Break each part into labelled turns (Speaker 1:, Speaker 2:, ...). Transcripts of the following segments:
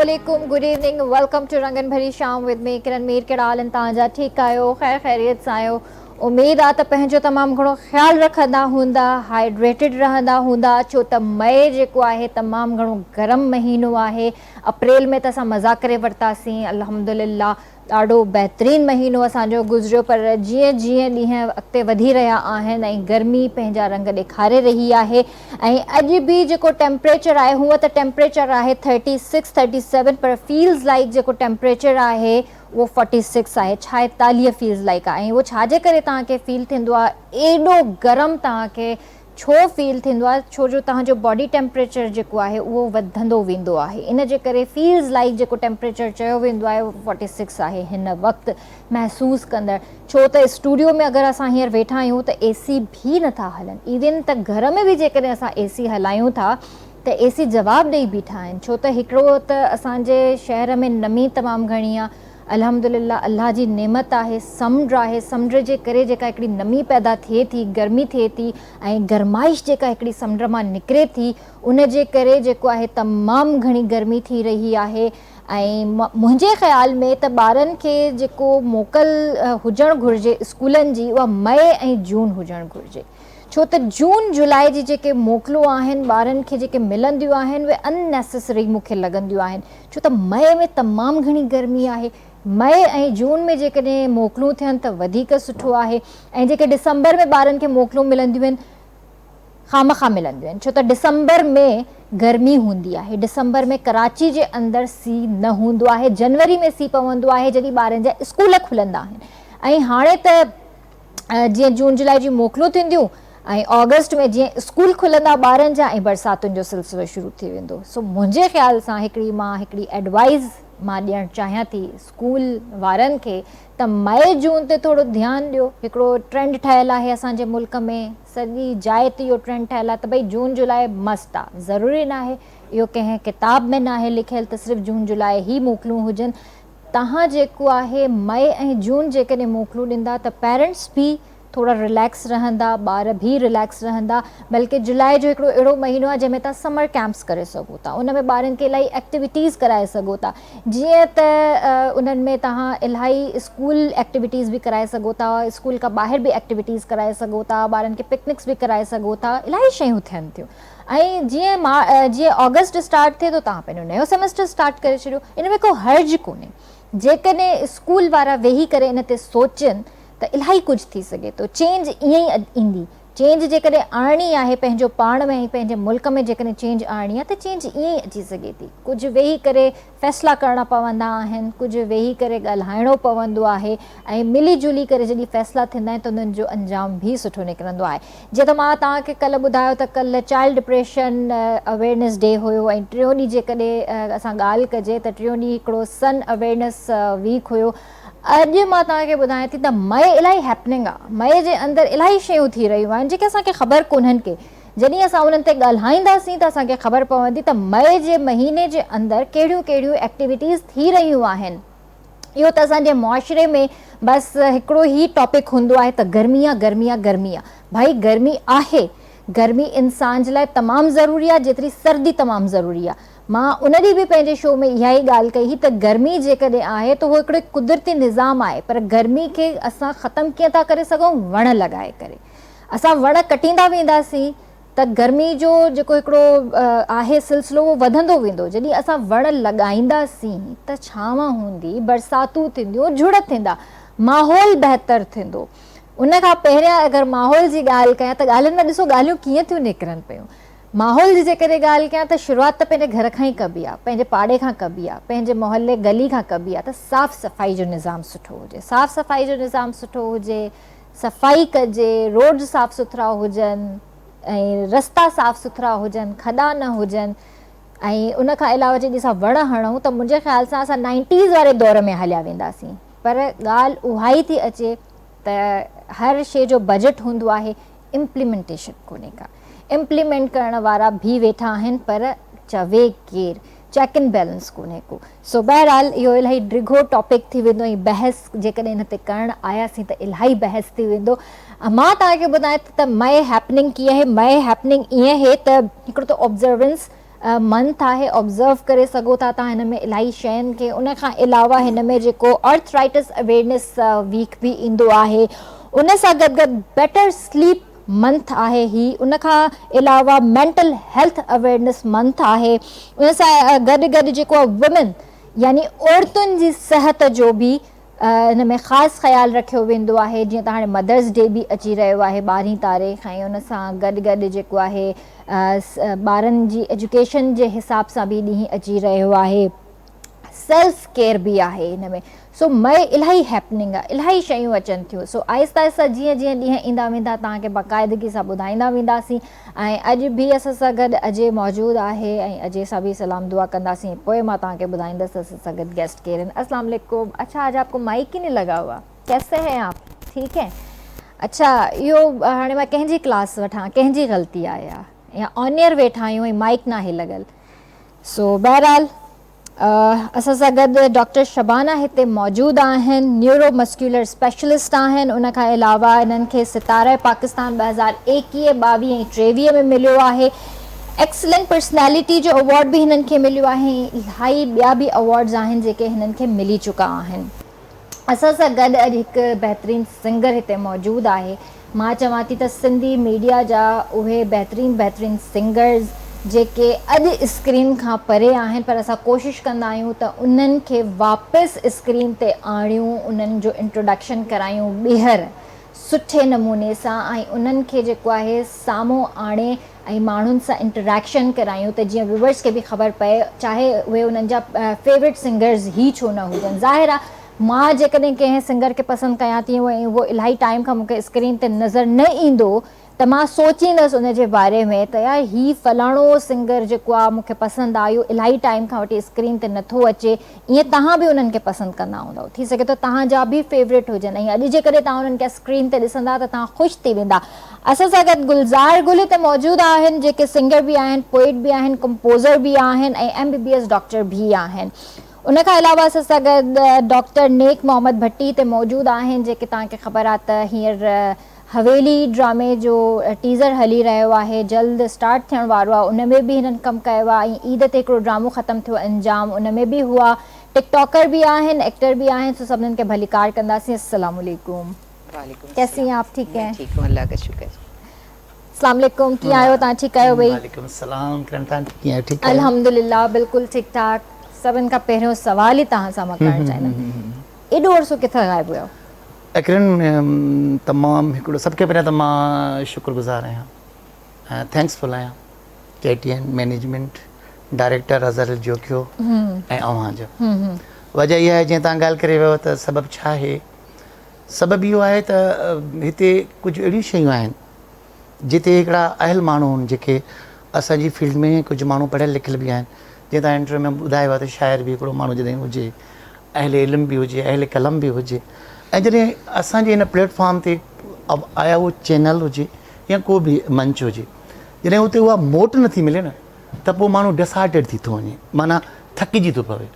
Speaker 1: अस्सलामुअलैकुम, good evening, welcome two रंगन भरी शाम विद मी किरण मीर। कहिड़ा हाल आहिनि तव्हांजा? ठीकु आहियो? ख़ैर ख़ैरियत सां आहियो? उमेद आहे त पंहिंजो तमामु घणो ख़्यालु रखंदा हूंदा, हाइड्रेटेड रहंदा हूंदा, छो त मई जेको आहे तमामु घणो गरम महीनो आहे। अप्रैल में त असां मज़ा करे वरितासीं, अल्हम्दुलिल्लाह ॾाढो बहितरीनु महीनो असांजो गुज़रियो। पर जीअं जीअं ॾींहं अॻिते वधी रहिया आहिनि ऐं गर्मी पंहिंजा रंग ॾेखारे रही आहे ऐं अॼु बि जेको टेम्परेचर आहे, हूअं त टेम्परेचर आहे 36 37, पर फील्स लाइक जेको टेम्परेचर आहे उहो 46 आहे, 46 फील्स लाइक आहे। ऐं उहो छाजे करे तव्हांखे फील थींदो आहे एॾो गरम तव्हांखे छो फील थींदो आहे? छो जो तव्हांजो बॉडी टेम्परेचर जेको आहे उहो वधंदो वेंदो आहे, इन जे करे फील्स लाइक जेको टेम्परेचर चयो वेंदो आहे उहो 46 आहे हिन वक़्तु महसूसु कंदड़। छो त स्टूडियो में अगरि असां हींअर वेठा आहियूं त एसी बि नथा हलनि, इवन त घर में बि जेकॾहिं असां एसी हलायूं था त एसी जवाबु ॾेई बीठा आहिनि। छो त हिकिड़ो त असांजे शहर में नमी तमामु घणी आहे, अल्हम्दुलिल्लाह अल्लाह जी नेमत आहे, समुंड आहे, समुंड जे करे जेका हिकिड़ी नमी पैदा थिए थी, गर्मी थिए थी ऐं गरमाइश जेका हिकिड़ी समुंड मां निकिरे थी, उन जे करे जेको आहे तमामु घणी गर्मी थी रही आहे। ऐं मुंहिंजे ख़्याल में त ॿारनि खे जेको मोकल हुजणु घुरिजे स्कूलनि जी, उहा मई ऐं जून हुजणु घुरिजे। छो त जून जुलाई जी जेके मोकलूं आहिनि ॿारनि खे जेके मिलंदियूं आहिनि उहे अननेसेसरी मूंखे लॻंदियूं आहिनि। छो त मई में तमामु घणी गर्मी आहे, मई ऐं जून में जेकॾहिं मोकलूं थियनि त वधीक सुठो आहे। ऐं जेके डिसंबर में ॿारनि खे मोकलूं मिलंदियूं आहिनि खामखा मिलंदियूं आहिनि, छो त डिसंबर में गर्मी हूंदी आहे, डिसंबर में कराची जे अंदरि सीउ न हूंदो आहे, जनवरी में सीउ पवंदो आहे जॾहिं ॿारनि जा स्कूल खुलंदा आहिनि। ऐं हाणे त जीअं जून जुलाई जी मोकलूं थींदियूं ऐं ऑगस्ट में जीअं स्कूल खुलंदा ॿारनि जा ऐं बरसातुनि जो सिलसिलो शुरू थी वेंदो। सो मुंहिंजे ख़्याल सां हिकिड़ी एडवाइस मां ॾियणु चाहियां थी स्कूल वारनि खे त मई जून ते थोरो ध्यानु ॾियो। हिकिड़ो ट्रेंड ठहियलु आहे असांजे मुल्क में, सॼी जाइ ते इहो ट्रेंड ठहियलु आहे त भई जून जुलाई मस्तु आहे, ज़रूरी न आहे इहो कंहिं किताब में न आहे लिखियलु त सिर्फ़ु जून जुलाई ई मोकलूं हुजनि। तव्हां जेको आहे मई ऐं जून जेकॾहिं मोकलूं ॾींदा त पेरेंट्स बि थोड़ा रिलैक्स रहंदा, ॿार बि रिलैक्स रहंदा। बल्कि जुलाई जो हिकिड़ो अहिड़ो महीनो आहे जंहिंमें तव्हां समर कैंप्स करे सघो था, उन में ॿारनि खे इलाही एक्टिविटीज़ कराए सघो था। जीअं त उन्हनि में तव्हां इलाही स्कूल एक्टिविटीज़ बि कराए सघो था, स्कूल खां ॿाहिरि बि एक्टिविटीज़ कराए सघो था, ॿारनि खे पिकनिक्स बि कराए सघो था, इलाही शयूं थियनि थियूं। ऐं जीअं अगस्त स्टार्ट थिए थो तव्हां पंहिंजो नयो सेमेस्टर स्टार्ट करे छॾियो, इन में को हर्ज कोन्हे। जेकॾहिं स्कूल वारा वेही करे इन ते सोचनि त इलाही कुझु थी सघे थो। चेंज ईअं ई ईंदी, चेंज जेकॾहिं आणणी आहे पंहिंजो पाण में ऐं पंहिंजे मुल्क में जेकॾहिं चेंज आणणी आहे त चेंज ईअं ई अची सघे थी। कुझु वेही करे फ़ैसिला करणा पवंदा आहिनि, कुझु वेही करे ॻाल्हाइणो पवंदो आहे ऐं मिली जुली करे जॾहिं फ़ैसिला थींदा आहिनि त उन्हनि जो अंजाम बि सुठो निकिरंदो आहे। जीअं त मां तव्हांखे कल्ह ॿुधायो त कल्ह चाइल्ड डिप्रेशन अवेयरनेस डे हुयो ऐं टियों ॾींहुं जेकॾहिं असां ॻाल्हि कजे त टियों ॾींहुं हिकिड़ो सन अवेयरनेस वीक हुयो। अॼु मां तव्हांखे ॿुधायां थी त मई इलाही हैपनिंग आहे, मई जे अंदरि इलाही शयूं थी रहियूं आहिनि जेके असांखे ख़बर कोन्हनि के। जॾहिं असां उन्हनि ते ॻाल्हाईंदासीं त असांखे ख़बर पवंदी त मई जे महीने जे अंदरि कहिड़ियूं कहिड़ियूं एक्टिविटीज़ थी रहियूं आहिनि। इहो त असांजे मुआशिरे में बसि हिकिड़ो ई टॉपिक हूंदो आहे त गर्मी आहे, गर्मी आहे, गर्मी आहे। भाई गर्मी आहे, गर्मी इंसान जे लाइ तमामु ज़रूरी आहे जेतिरी सर्दी तमामु ज़रूरी आहे। मां उन ॾींहुं बि पंहिंजे शो में इहा ई ॻाल्हि कई त गर्मी जेकॾहिं आहे त उहो हिकिड़ो कुदरती निज़ाम आहे, पर गर्मी खे असां ख़तमु कीअं था करे सघूं? वण लॻाए करे। असां वण कटींदा वेंदासीं त गर्मी जो जेको हिकिड़ो आहे सिलसिलो उहो वधंदो वेंदो। जॾहिं असां वण लॻाईंदासीं त छांव हूंदी, बरसातूं थींदियूं, झुड़ थींदा, माहौल बहितरु थींदो। उन खां पहिरियां अगरि माहौल जी ॻाल्हि कयां त ॻाल्हियुनि में ॾिसो ॻाल्हियूं कीअं थियूं निकिरनि पियूं। माहौल जी जेकॾहिं ॻाल्हि कयां त शुरूआति त पंहिंजे घर खां ई कबी आहे, पंहिंजे पाड़े खां कबी आहे, पंहिंजे मोहल्ले गली खां कबी आहे। त साफ़ सफ़ाई जो निज़ाम सुठो हुजे, साफ़ सफ़ाई जो निज़ाम सुठो हुजे, सफ़ाई कजे, रोड साफ़ सुथरा हुजनि ऐं रस्ता साफ़ सुथरा हुजनि, खॾा न हुजनि। ऐं उन खां अलावा जॾहिं असां वण हणूं त मुंहिंजे ख़्याल सां असां 90s वारे दौर में हलिया वेंदासीं। पर ॻाल्हि उहा ई थी अचे त हर शइ जो बजट हूंदो आहे, इम्प्लीमेंटेशन कोन्हे का। इम्प्लीमेंट करण वारा बि वेठा आहिनि पर चवे केरु, चेक एंड बैलेंस कोन्हे को। सो बहरहाल इहो इलाही डिघो टॉपिक थी वेंदो ऐं बहस जेकॾहिं हिन ते करणु आयासीं त इलाही बहस थी वेंदो। मां तव्हांखे ॿुधायां त मई हैपनिंग कीअं आहे। मई हैपनिंग ईअं आहे त हिकिड़ो त ऑब्ज़र्वेंस मंथ आहे, ऑब्ज़र्व करे सघो था तव्हां हिन में इलाही शयुनि खे। उन खां अलावा हिन में जेको अर्थराइटिस अवेयरनेस वीक बि ईंदो आहे, उन सां गॾु गॾु बेटर स्लीप मंथ आहे ही। उन खां अलावा मेंटल हेल्थ अवेयरनेस मंथ आहे। उन सां गॾु गॾु जेको वुमेन यानी औरतुनि जी सिहत जो बि हिन में ख़ासि ख़्यालु रखियो वेंदो आहे। जीअं त हाणे मदर्स डे बि अची रहियो आहे 12 तारीख़, ऐं उन सां गॾु गॾु जेको आहे ॿारनि जी एजुकेशन जे हिसाब सां बि ॾींहुं अची रहियो आहे। सेल्फ केयर बि आहे हिन में। सो मई इलाही हैपनिंग आहे, इलाही शयूं अचनि थियूं। सो आहिस्ता आहिस्ता जीअं जीअं ॾींहं ईंदा वेंदा तव्हांखे बाक़ाइदगी सां ॿुधाईंदा वेंदासीं। ऐं अॼु बि असां सां गॾु अजय मौजूदु आहे, ऐं अजय सां बि सलाम दुआ कंदासीं। पोइ मां तव्हांखे ॿुधाईंदसि असां सां गॾु गेस्ट केरु आहिनि। अस्सलाम वालेकुम। अच्छा, आज आपको माइक ही नहीं लगा हुआ, कैसे हैं आप? ठीक है। अच्छा, इहो हाणे मां कंहिंजी क्लास वठां, कंहिंजी ग़लती आहे या ऑन एयर वेठा आहियूं ऐं माइक नाहे लॻल। सो बहरहाल असां सां गॾु डॉक्टर शबाना हिते मौजूदु आहिनि, न्यूरो मस्कुलर स्पेशलिस्ट आहिनि। उन खां अलावा इन्हनि खे सितारे पाकिस्तान 2021, 22 ऐं 23 में मिलियो आहे। एक्सलेंट पर्सनैलिटी जो अवॉर्ड बि हिननि खे मिलियो आहे। इलाही ॿिया बि अवॉर्ड्स आहिनि जेके हिननि खे मिली चुका आहिनि। असां सां गॾु अॼु हिकु बहितरीनु सिंगर हिते मौजूदु आहे। मां चवां थी त सिंधी मीडिया जा उहे बहितरीनु सिंगर्स जेके अॼु स्क्रीन खां परे आहिनि, पर असां कोशिशि कंदा आहियूं त उन्हनि खे वापसि स्क्रीन ते आणियूं, उन्हनि जो इंट्रोडक्शन करायूं ॿीहर सुठे नमूने सां, ऐं उन्हनि खे जेको आहे साम्हूं आणे ऐं माण्हुनि सां इंटरेक्शन करायूं त जीअं व्यूवर्स खे बि ख़बर पए, चाहे उहे उन्हनि जा फेवरेट सिंगर्स ई छो न हुजनि। ज़ाहिर आहे मां जेकॾहिं कंहिं सिंगर खे पसंदि कयां थी ऐं उहो इलाही टाइम खां मूंखे स्क्रीन ते नज़र न ईंदो त मां सोचींदसि उन जे बारे में त यार ही फलाणो सिंगर जेको आहे मूंखे पसंदि आयो, इलाही टाइम खां वठी स्क्रीन ते नथो अचे। ईअं तव्हां बि उन्हनि खे पसंदि कंदा हूंदव, थी सघे थो तव्हांजा बि फेवरेट हुजनि, ऐं अॼु जेकॾहिं तव्हां उन्हनि खे स्क्रीन ते ॾिसंदा त तव्हां ख़ुशि थी वेंदा। असां सां गॾु गुलज़ार गुल हिते मौजूदु आहिनि, जेके सिंगर बि आहिनि, पोइट बि आहिनि, कंपोज़र बि आहिनि, ऐं MBBS डॉक्टर बि आहिनि। उन खां अलावा असां सां गॾु डॉक्टर नेक मोहम्मद भट्टी हिते मौजूदु आहिनि, जेके तव्हांखे ख़बर आहे त हींअर हवेली ड्रामे जो टीज़र हली रहियो आहे, जल्द स्टार्ट थियण वारो आहे। उन में बि हिननि कमु कयो आहे, ऐं ईद ते हिकिड़ो ड्रामो ख़तमु थियो अंजाम, उन में बि हुआ। टिकटॉकर भी हैं, एक्टर भी हैं, तो सब इनके भलीकार कंदासीं। अस्सलाम वालेकुम।
Speaker 2: वालेकुम।
Speaker 1: कैसी हैं आप? ठीक हैं?
Speaker 2: ठीक हूं, अल्लाह का शुक्र।
Speaker 1: अस्सलाम वालेकुम। की आयो ता? ठीक आयो भाई?
Speaker 3: वालेकुम सलाम। करन की है? ठीक है
Speaker 1: अल्हम्दुलिल्लाह, बिल्कुल ठीक ठाक। सभिन का पहिरियों सवाल ही तहां सां मां करण चाहिंदमि, एॾो अर्सो किथे गायब हुयो?
Speaker 3: अकरन तमाम हिकिड़ो सबके पहिरियां त मां शुक्रगुज़ार आहियां, थैंक्सफुल आहियां KTN management, director Azhar Jokhio ऐं अव्हां जो। वजह इहा आहे, जीअं तव्हां ॻाल्हि करे वियो त सबबु छा आहे? सबबु इहो आहे त हिते कुझु अहिड़ियूं शयूं आहिनि जिते हिकिड़ा अहल माण्हू आहिनि जेके असांजी फील्ड में, कुझु माण्हू पढ़ियल लिखियल बि आहिनि। जीअं तव्हां इंटरव्यू में ॿुधायो आहे त शाइर बि हिकिड़ो माण्हू जॾहिं हुजे, अहल इल्म बि हुजे, अहल कलम बि हुजे, ऐं जॾहिं असांजे हिन प्लेटफॉर्म ते आया उहो चैनल हुजे या को बि मंच हुजे, जॾहिं उते उहा मोट नथी मिले न, त पोइ माण्हू डिसहार्टेड थी थो वञे, माना थकिजी थो पवे।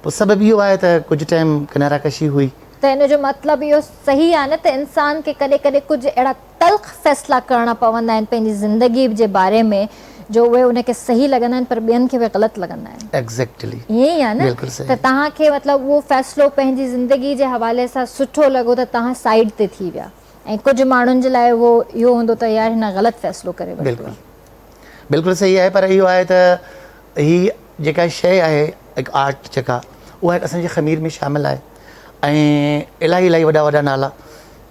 Speaker 3: पोइ सबबु इहो आहे त कुझु टाइम किनारा कशी हुई।
Speaker 1: त इन जो मतिलबु इहो सही आहे न त इंसान खे कॾहिं कॾहिं कुझु अहिड़ा तल्ख़ फ़ैसिला करणा पवंदा आहिनि पंहिंजी ज़िंदगी जे बारे में, जो उहे उनखे सही लॻंदा आहिनि पर ॿियनि खे उहे ग़लति लॻंदा आहिनि।
Speaker 3: एग्ज़ैक्टली
Speaker 1: ईअं ई आहे न? त तव्हांखे मतिलबु उहो फ़ैसिलो पंहिंजी ज़िंदगी जे हवाले सां सुठो लॻो त तव्हां साइड ते थी विया, ऐं कुझु माण्हुनि जे लाइ उहो इहो हूंदो त यार हिन ग़लति फ़ैसिलो करे वरितो आहे।
Speaker 3: बिल्कुलु सही आहे, पर इहो आहे त हीअ जेका शइ आहे, हिकु आर्ट जेका, उहा असांजे ख़मीर में शामिलु आहे, ऐं इलाही इलाही वॾा वॾा नाला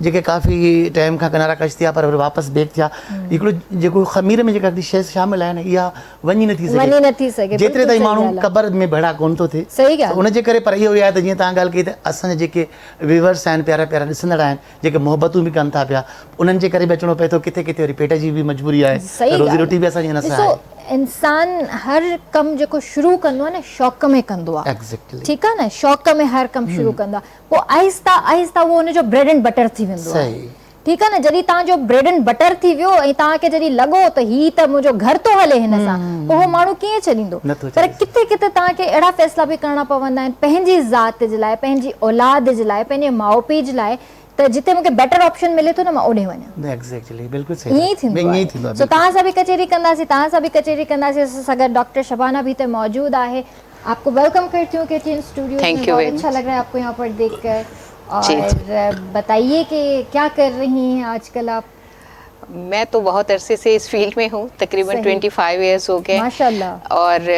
Speaker 3: जेके काफ़ी टाइम खां किनारा कश थिया पर वापसि बैक थिया। हिकिड़ो जेको ख़मीर में जेका शइ शामिलु आहे न, इहा वञी नथी सघे जेतिरे ताईं माण्हू क़बर में भेड़ा कोन थो थिए।
Speaker 1: सही ॻाल्हि।
Speaker 3: उनजे करे पर इहो आहे त जीअं तव्हां ॻाल्हि कई त असांजा जेके व्यूवर्स आहिनि, प्यारा प्यारा ॾिसंदड़ आहिनि, जेके मोहबतूं बि कनि था पिया, उन्हनि जे करे बि अचिणो पए थो। किथे किथे वरी पेट जी बि मजबूरी आहे, रोज़ी रोटी बि असांजी हिन सां आहे।
Speaker 1: इंसान हर कमु जेको शुरू कंदो आहे न, शौक़ में कंदो आहे।
Speaker 3: एग्ज़ैक्टली,
Speaker 1: ठीकु आहे न? शौक़ में हर कमु शुरू कंदो आहे, पोइ आहिस्ता आहिस्ता उहो हुनजो ब्रेड एंड बटर थी वेंदो आहे। ठीकु आहे न? जॾहिं तव्हांजो ब्रेड एंड बटर थी वियो ऐं तव्हांखे जॾहिं लॻो त हीअ त मुंहिंजो घर थो हले हिन सां, पोइ उहो माण्हू कीअं छॾींदो? पर किथे किथे तव्हांखे अहिड़ा फ़ैसिला बि करणा पवंदा आहिनि पंहिंजी ज़ात जे लाइ, पंहिंजी औलाद जे लाइ, पंहिंजे माउ पीउ जे लाइ, त जिते मूंखे बेटर ऑप्शन मिले थो न मां ओॾे वञा।
Speaker 3: एग्जैक्टली बिल्कुलु सही
Speaker 1: ईअं ई थींदो
Speaker 3: ईअं ई
Speaker 1: आहे।
Speaker 3: थींदो आहे
Speaker 1: सो तव्हां सां बि कचहरी कंदासीं, तव्हां सां बि कचहरी कंदासीं। असां सां गॾु डॉक्टर शबाना भी तो मौजूद है। आपको वेलकम करती हूँ KTN स्टूडियो में।
Speaker 2: थैंक यू
Speaker 1: बहुत
Speaker 2: वेरी
Speaker 1: अच्छा लग रहा है आपको यहाँ पर देखकर।
Speaker 2: जी।
Speaker 1: और बताइए कि क्या कर रही हैं आजकल आप?
Speaker 2: मैं तो बहुत अरसे से इस फील्ड में हूँ, तकरीबन 25 इयर्स हो गए
Speaker 1: माशाल्लाह।
Speaker 2: और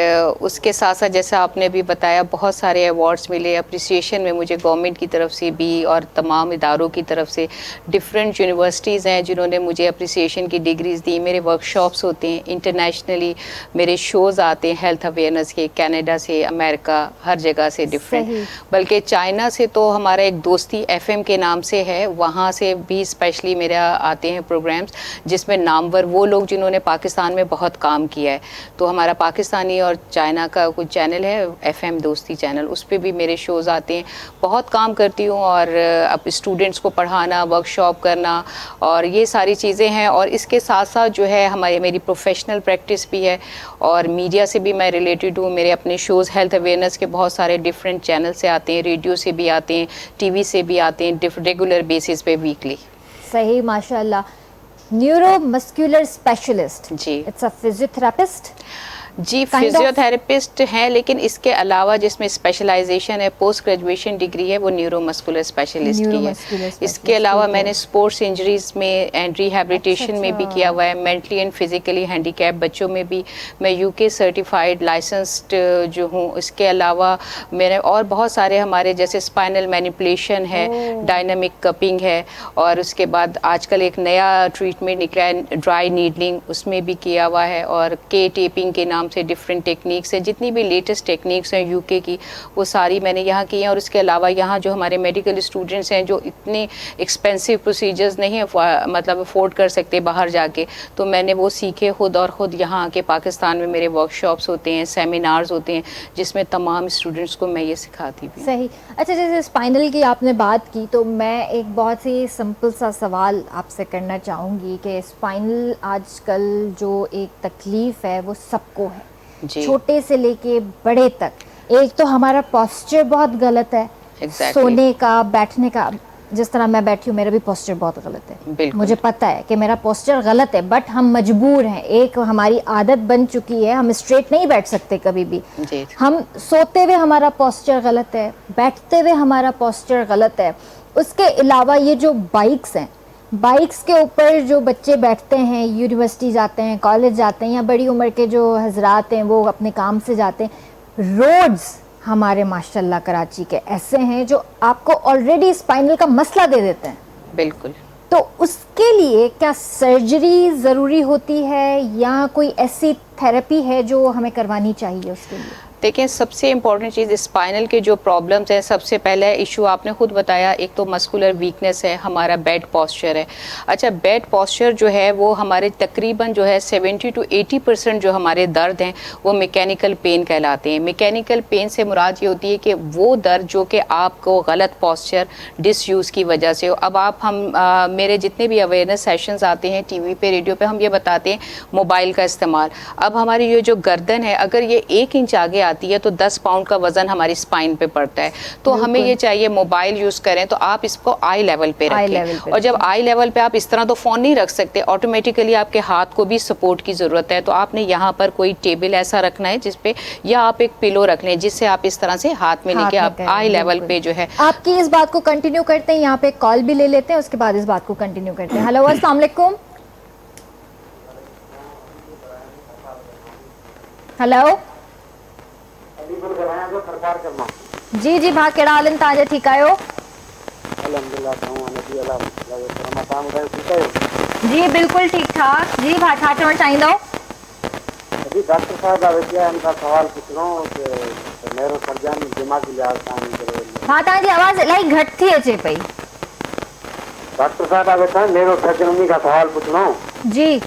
Speaker 2: उसके साथ साथ जैसा आपने भी बताया बहुत सारे अवार्ड्स मिले, अप्रिसिएशन में मुझे गवर्नमेंट की तरफ से भी और तमाम इदारों की तरफ से। डिफरेंट यूनिवर्सिटीज़ हैं जिन्होंने मुझे अप्रिसिएशन की डिग्रीज दी। मेरे वर्कशॉप्स होते हैं इंटरनेशनली, मेरे शोज़ आते हैं हेल्थ अवेयरनेस के, कनाडा से, अमेरिका, हर जगह से डिफरेंट। बल्कि चाइना से तो हमारा एक दोस्ती FM के नाम से है, वहाँ से भी स्पेशली मेरा आते हैं प्रोग्राम्स जिसमें नामवर वो लोग जिन्होंने पाकिस्तान में बहुत काम किया है। तो हमारा पाकिस्तानी और चाइना का कुछ चैनल है FM दोस्ती चैनल, उस पर भी मेरे शोज़ आते हैं। बहुत काम करती हूँ और अब स्टूडेंट्स को पढ़ाना, वर्कशॉप करना और ये सारी चीज़ें हैं। और इसके साथ साथ जो है मेरी प्रोफेशनल प्रैक्टिस भी है और मीडिया से भी मैं रिलेटेड हूँ। मेरे अपने शोज़ हेल्थ अवेयरनेस के बहुत सारे डिफरेंट चैनल से आते हैं, रेडियो से भी आते हैं, TV से भी आते हैं, रेगुलर बेसिस पे वीकली।
Speaker 1: सही, माशाल्लाह। न्यूरोमस्कुलर स्पेशलिस्ट,
Speaker 2: जी।
Speaker 1: It's a physiotherapist.
Speaker 2: जी, फिजियोथेरेपिस्ट हैं, लेकिन इसके अलावा जिसमें स्पेशलाइजेशन है, पोस्ट ग्रेजुएशन डिग्री है, वो न्यूरोमस्कुलर स्पेशलिस्ट की है। इसके अलावा मैंने स्पोर्ट्स इंजरीज में एंड रिहैबिलिटेशन में भी किया हुआ है। मेंटली एंड फिजिकली हैंडीकैप बच्चों में भी मैं UK सर्टिफाइड लाइसेंस्ड जो हूँ। इसके अलावा मेरे और बहुत सारे हमारे जैसे स्पाइनल मैनिपुलेशन है, डायनामिक कपिंग है और उसके बाद आजकल एक नया ट्रीटमेंट निकला है ड्राई नीडलिंग, उसमें भी किया हुआ है। और के टेपिंग के नाम से डिफरेंट टेक्निक्स हैं, जितनी भी लेटेस्ट टेक्निक्स हैं UK की वो सारी मैंने यहाँ की हैं। और उसके अलावा यहाँ जो हमारे मेडिकल स्टूडेंट्स हैं जो इतने एक्सपेंसिव प्रोसीजर्स नहीं मतलब अफोर्ड कर सकते बाहर जाके, तो मैंने वो सीखे खुद और ख़ुद यहाँ आके पाकिस्तान में मेरे वर्कशॉप्स होते हैं, सेमिनार्स होते हैं जिसमें तमाम स्टूडेंट्स को मैं ये सिखाती भी।
Speaker 1: सही। अच्छा, जैसे स्पाइनल की आपने बात की तो मैं एक बहुत ही सिंपल सा सवाल आपसे करना चाहूँगी कि स्पाइनल आजकल जो एक तकलीफ़ है वो सबको है, छोटे से लेके बड़े तक। एक तो हमारा पोस्चर बहुत गलत है, सोने का, बैठने का। जिस तरह मैं बैठी हूँ मेरा भी पोस्चर बहुत गलत है, मुझे पता है कि मेरा पोस्चर गलत है, बट हम मजबूर हैं। एक हमारी आदत बन चुकी है, हम स्ट्रेट नहीं बैठ सकते कभी भी। हम सोते हुए हमारा पोस्चर गलत है, बैठते हुए हमारा पोस्चर गलत है। उसके अलावा ये जो बाइक्स हैं, बाइक्स के ऊपर जो बच्चे बैठते हैं, यूनिवर्सिटी जाते हैं, कॉलेज जाते हैं, या बड़ी उम्र के जो हजरात हैं वो अपने काम से जाते हैं, रोड्स हमारे माशाल्लाह कराची के ऐसे हैं जो आपको ऑलरेडी स्पाइनल का मसला दे देते हैं।
Speaker 2: बिल्कुल।
Speaker 1: तो उसके लिए क्या सर्जरी ज़रूरी होती है या कोई ऐसी थेरेपी है जो हमें करवानी चाहिए उसके लिए?
Speaker 2: देखिए, सबसे इम्पॉर्टेंट चीज़ स्पाइनल के जो प्रॉब्लम्स हैं, सबसे पहले इशू आपने खुद बताया, एक तो मस्कुलर वीकनेस है, हमारा बेड पोस्चर है। अच्छा, बेड पोस्चर जो है वो हमारे तकरीबन जो है 70 to 80% जो हमारे दर्द हैं वो मैकेनिकल पेन कहलाते हैं। मैकेनिकल पेन से मुराद ये होती है कि वो दर्द जो कि आपको गलत पोस्चर डिसयूज़ की वजह से हो। अब आप मेरे जितने भी अवेयरनेस सेशंस आते हैं TV पे, रेडियो पे, हम ये बताते हैं मोबाइल का इस्तेमाल। अब हमारी ये जो गर्दन है अगर ये 1 इंच आगे आती है तो 10 पाउंड का वजन हमारी स्पाइन पे पड़ता है। तो हमें ये चाहिए मोबाइल यूज करें तो आप इसको आई लेवल पे रखें। और जब आई लेवल पे आप इस तरह तो फोन नहीं रख सकते, ऑटोमेटिकली आपके हाथ को भी सपोर्ट की जरूरत है। तो आपने यहाँ पर कोई टेबल ऐसा रखना है जिसपे, या आप एक पिलो रख लें जिससे आप इस तरह से हाथ में लेके आप आई लेवल पे जो है।
Speaker 1: आपकी इस बात को कंटिन्यू करते हैं, यहाँ पे कॉल भी ले लेते हैं, उसके बाद इस बात को कंटिन्यू करते हैं। हेलो, अस्सलाम वालेकुम। हेलो जी जी, भा कहिड़ा हाल आहिनि तव्हांजा? ठीकु आहियो? जी बिल्कुलु ठीकु ठाक। जी भा, छा चवणु चाहींदव?
Speaker 4: डॉक्टर साहब इनका सवाल पुछणो कि न्यूरो सर्जन दिमागी लिहाज सां।
Speaker 1: हाँ, तव्हांजी आवाज़ इलाही घटि थी अचे पई।
Speaker 4: डॉक्टर साहब वेठा न्यूरो सर्जन, उन्हीं का सवाल पुछणो।
Speaker 1: जी,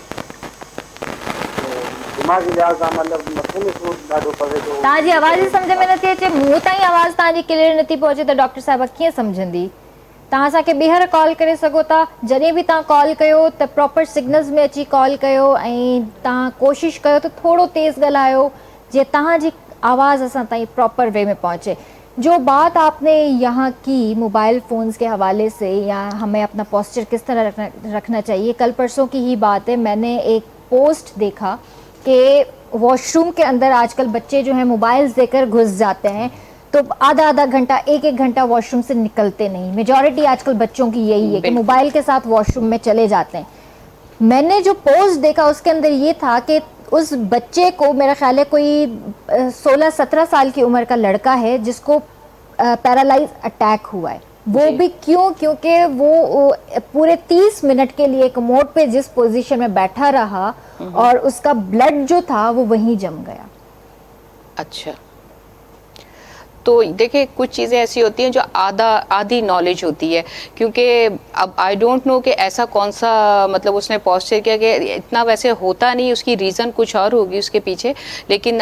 Speaker 4: दिमागी लिहाज सां मतलब मथे में सूर ॾाढो पवे थो।
Speaker 1: तव्हांजी आवाज़ ई सम्झ में नथी अचे, मूं ताईं आवाज़ तव्हांजी क्लियर नथी पहुचे त डॉक्टर साहिबा कीअं सम्झंदी? तव्हां असांखे ॿीहर कॉल करे सघो था। जॾहिं बि तव्हां कॉल कयो त प्रॉपर सिग्नल्स में अची कॉल कयो ऐं तव्हां कोशिशि कयो त थोरो तेज़ ॻाल्हायो जीअं तव्हांजी आवाज़ असां ताईं प्रॉपर वे में पहुचे। जो बात आपने यहाँ की मोबाइल फ़ोन्स के हवाले से, या हमें अपना पोस्चर किस तरह रखना चाहिए, कल परसों की ही बात है, मैंने एक पोस्ट देखा कि वॉशरूम के अंदर आजकल बच्चे जो हैं मोबाइल्स देकर घुस जाते हैं, तो आधा आधा घंटा, एक एक घंटा वॉशरूम से निकलते नहीं। मेजॉरिटी आजकल बच्चों की यही है कि मोबाइल के साथ वॉशरूम में चले जाते हैं। मैंने जो पोस्ट देखा उसके अंदर ये था कि उस बच्चे को, मेरा ख्याल है कोई 16-17 साल की उम्र का लड़का है, जिसको पैरालाइज अटैक हुआ है। वो भी क्यों? क्योंकि वो पूरे 30 मिनट के लिए कमोड पे जिस पोजीशन में बैठा रहा और उसका ब्लड जो था वो वहीं जम गया।
Speaker 2: अच्छा, तो देखिए कुछ चीज़ें ऐसी होती हैं जो आधी नॉलेज होती है, क्योंकि अब आई डोंट नो कि ऐसा कौन सा मतलब उसने पोस्टर किया कि इतना वैसे होता नहीं, उसकी रीज़न कुछ और होगी उसके पीछे, लेकिन